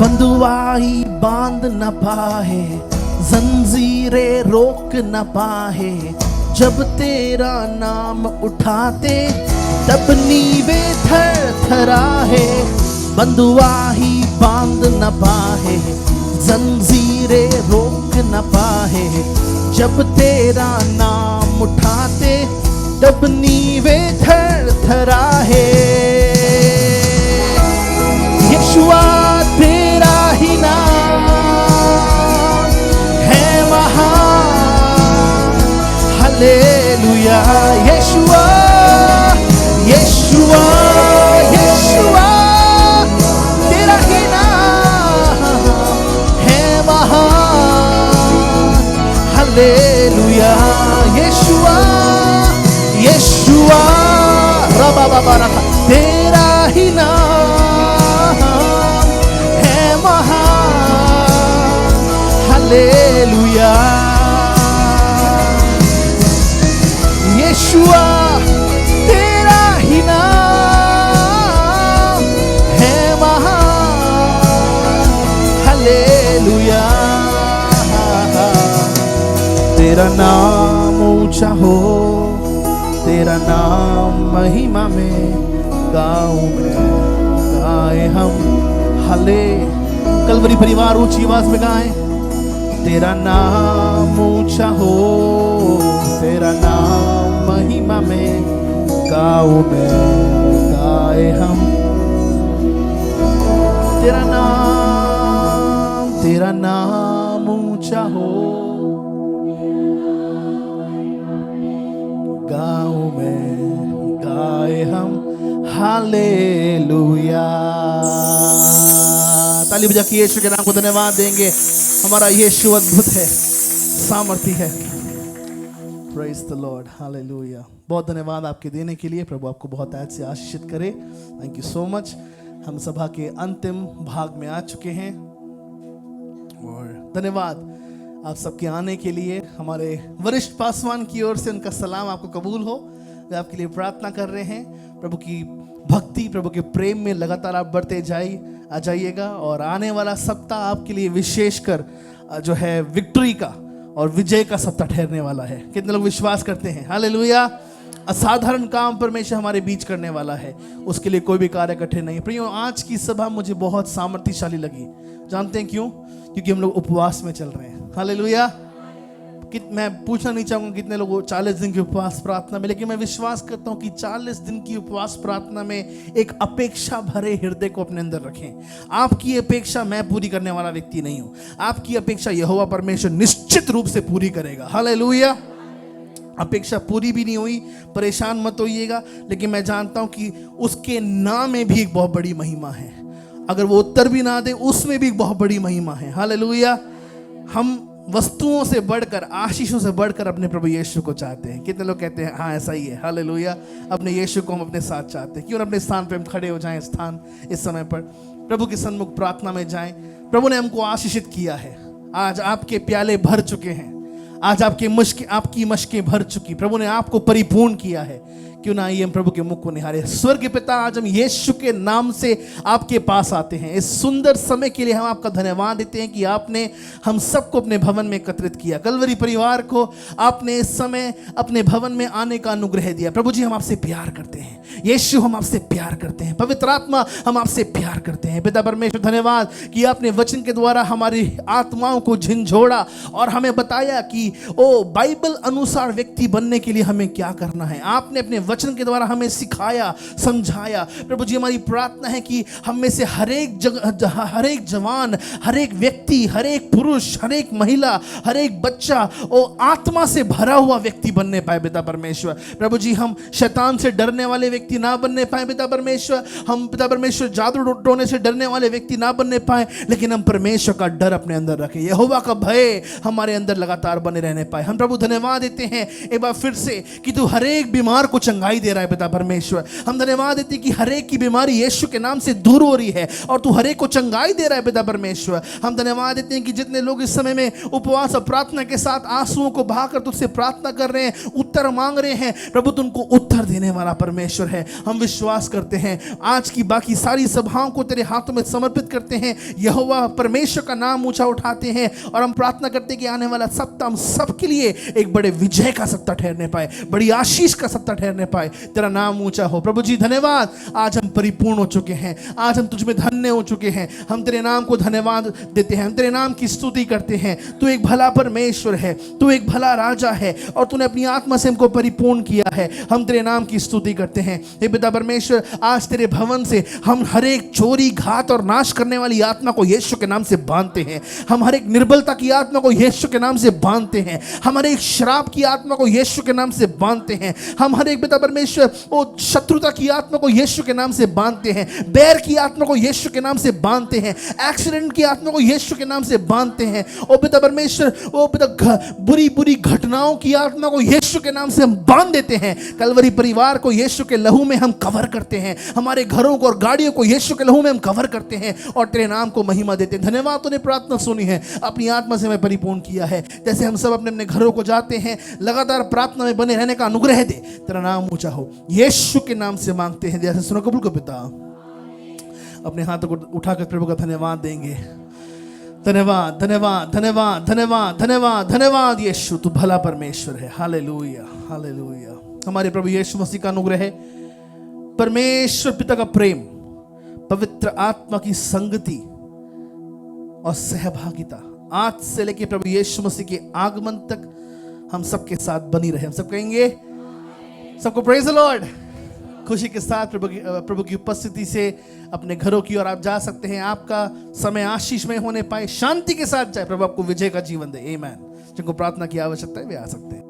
बंधुआई बांध न पाए, जंजीरें रोक न पाए, जब तेरा नाम उठाते तब नीवे थर थराहे। बंधुआई बांध न पाए, जंजीरें रोक न पाए, जब तेरा नाम उठाते तब नीवे थर थराहे। यीशुआ तेरा ही नाम है महान, हालेलुया। यीशुआ यीशुआ यीशुआ तेरा ही नाम है महान, हालेलुया। यीशुआ यीशुआ रबा बाबा रखा, तेरा ही नाम है महान, हालेलुया। यीशुआ तेरा ही नाम है महान, हालेलुया। तेरा नाम ऊंचा हो, तेरा नाम महिमा में गाऊं मैं, गाए हम हले। कलवरी परिवार ऊंची आवाज में गाएं। तेरा नाम ऊंचा हो, तेरा नाम महिमा में गाऊं मैं, गाए हम। तेरा नाम ऊंचा हो, गाऊं मैं, गाए हम हालेलुया। ताली बजा के यीशु के नाम को धन्यवाद देंगे। हमारा यीशु अद्भुत है, सामर्थी है। Praise the Lord, hallelujah. बहुत धन्यवाद आपके देने के लिए। प्रभु आपको बहुत ऐसे से आशीषित करे। Thank you so much. हम सभा के अंतिम भाग में आ चुके हैं और धन्यवाद आप सबके आने के लिए। हमारे वरिष्ठ पासवान की ओर से उनका सलाम आपको कबूल हो। वे आपके लिए प्रार्थना कर रहे हैं। प्रभु की भक्ति, प्रभु के प्रेम में लगातार आप बढ़ते आ जाइएगा। और आने वाला सप्ताह आपके लिए विशेषकर जो है विक्ट्री का और विजय का सप्ताह ठहरने वाला है। कितने लोग विश्वास करते हैं? हालेलुया। असाधारण काम परमेश्वर हमारे बीच करने वाला है, उसके लिए कोई भी कार्य कठिन नहीं। प्रियो, आज की सभा मुझे बहुत सामर्थ्यशाली लगी। जानते हैं क्यों? क्योंकि हम लोग उपवास में चल रहे हैं। हालेलुया। मैं पूछना नहीं चाहूंगा कितने लोग 40 दिन की उपवास प्रार्थना में, लेकिन मैं विश्वास करता हूं कि 40 दिन की उपवास प्रार्थना में एक अपेक्षा भरे हृदय को अपने अंदर रखें। आपकी अपेक्षा मैं पूरी करने वाला व्यक्ति नहीं हूं। आपकी अपेक्षा यहोवा परमेश्वर निश्चित रूप से पूरी करेगा। हालेलुया। अपेक्षा पूरी भी नहीं हुई, परेशान मत होइएगा, लेकिन मैं जानता हूं कि उसके नाम में भी एक बहुत बड़ी महिमा है। अगर वो उत्तर भी ना दे, उसमें भी एक बहुत बड़ी महिमा है। हालेलुया। हम वस्तुओं से बढ़कर, आशीषों से बढ़कर अपने प्रभु यीशु को चाहते हैं। कितने लोग कहते हैं हाँ ऐसा ही है? हालेलुया। अपने यीशु को हम अपने साथ चाहते हैं। क्यों ना अपने स्थान पर हम खड़े हो जाएं। स्थान इस समय पर प्रभु के सन्मुख प्रार्थना में जाएं। प्रभु ने हमको आशीषित किया है। आज आपके प्याले भर चुके हैं। आज आपकी मशकें भर चुकी। प्रभु ने आपको परिपूर्ण किया है। क्यों ना आइए हम प्रभु के मुख को निहारे। स्वर्ग के पिता, आज हम यीशु के नाम से आपके पास आते हैं। इस सुंदर समय के लिए हम आपका धन्यवाद देते हैं कि आपने हम सबको अपने भवन में एकत्रित किया। कलवरी परिवार को आपने इस समय अपने भवन में आने का अनुग्रह दिया। प्रभु जी, हम आपसे प्यार करते हैं। यीशु, हम आपसे प्यार करते हैं। पवित्र आत्मा, हम आपसे प्यार करते हैं। पिता परमेश्वर, धन्यवाद कि आपने वचन के द्वारा हमारी आत्माओं को झिंझोड़ा और हमें बताया कि बाइबल अनुसार व्यक्ति बनने के लिए हमें क्या करना है। आपने अपने वचन के द्वारा हमें सिखाया, समझाया। प्रभु जी हमारी प्रार्थना है कि हम में से हर एक जवान, हर एक व्यक्ति, हर एक पुरुष, हर एक महिला, हर एक बच्चा वो आत्मा से भरा हुआ व्यक्ति बनने पाए पिता परमेश्वर। प्रभु जी हम शैतान से डरने वाले व्यक्ति ना बनने पाए पिता परमेश्वर। हम पिता परमेश्वर जादू टोने से डरने वाले व्यक्ति ना बनने पाए, लेकिन हम परमेश्वर का डर अपने अंदर रखें, यहोवा का भय हमारे अंदर लगातार बने रहने पाए। हम प्रभु धन्यवाद देते हैं एक बार फिर से कि तू हर एक बीमार को चंगाई दे रहा है पिता परमेश्वर। हम धन्यवाद देते हैं कि हर एक की बीमारी यीशु के नाम से दूर हो रही है और तू हर एक को चंगाई दे रहा है पिता परमेश्वर। हम धन्यवाद देते हैं कि जितने लोग इस समय में उपवास और प्रार्थना के साथ आंसुओं को बहाकर तुझसे प्रार्थना कर रहे हैं, उत्तर मांग रहे हैं, प्रभु तुमको उत्तर देने वाला परमेश्वर है। हम विश्वास करते हैं, आज की बाकी सारी सभाओं को तेरे हाथों में समर्पित करते हैं, यहोवा परमेश्वर का नाम ऊंचा उठाते हैं और हम प्रार्थना करते हैं कि आने वाला सप्ताह हम सबके लिए एक बड़े विजय का सप्ताह ठहरने पाए, बड़ी आशीष का सप्ताह ठहरने पाए। तेरा नाम ऊंचा हो प्रभु जी। धन्यवाद, आज हम परिपूर्ण हो चुके हैं, आज हम तुझ में धन्य हो चुके हैं। हम तेरे नाम को धन्यवाद देते हैं, हम तेरे नाम की स्तुति करते हैं। तू एक भला परमेश्वर है, तू एक भला राजा है और तूने अपनी आत्मा से हमको परिपूर्ण किया है। हम तेरे नाम की स्तुति करते हैं। हे पिता परमेश्वर, आज तेरे भवन से हम हर एक चोरी, घात और नाश करने वाली आत्मा को यीशु के नाम से बांधते हैं। हम हर एक निर्बलता की आत्मा को यीशु के नाम से बांधते हैं। हम हर एक शराब की आत्मा को यीशु के नाम से बांधते हैं। हम हर एक पिता परमेश्वर वो शत्रुता की आत्मा को यीशु के नाम से बांधते हैं, बैर की आत्मा को यीशु के नाम से बांधते हैं, एक्सीडेंट की आत्मा को यीशु के नाम से बांधते हैं। ओ पिता परमेश्वर, ओ पिता बुरी बुरी घटनाओं की आत्मा को यीशु के नाम से हम बांध देते हैं। कलवरी परिवार को यीशु के लहू में हम कवर करते हैं, हमारे घरों को और गाड़ियों को यीशु के लहू में हम कवर करते हैं और तेरे नाम को महिमा देते हैं। धन्यवाद, तूने प्रार्थना सुनी है, अपनी आत्मा से हमें परिपूर्ण किया है। जैसे हम सब अपने अपने घरों को जाते हैं, लगातार प्रार्थना में बने रहने का अनुग्रह दे, तेरा नाम ऊंचा हो, यीशु के नाम से मांगते हैं। जैसे सुनो कबूल को पिता। अपने हाथों को उठाकर प्रभु का धन्यवाद देंगे। धन्यवाद, धन्यवाद, धन्यवाद, धन्यवाद, धन्यवाद, धन्यवाद यीशु, तू भला परमेश्वर है। Hallelujah, hallelujah. हमारे प्रभु यीशु मसीह का अनुग्रह है, परमेश्वर पिता का प्रेम, पवित्र आत्मा की संगति और सहभागिता आज से लेकर प्रभु यीशु मसीह के आगमन तक हम सबके साथ बनी रहे। हम सब कहेंगे, सबको प्रेज द लॉर्ड। खुशी के साथ प्रभु की उपस्थिति से अपने घरों की ओर आप जा सकते हैं। आपका समय आशीषमय होने पाए, शांति के साथ जाए, प्रभु आपको विजय का जीवन दे। आमीन। जिनको प्रार्थना की आवश्यकता है वे आ सकते हैं।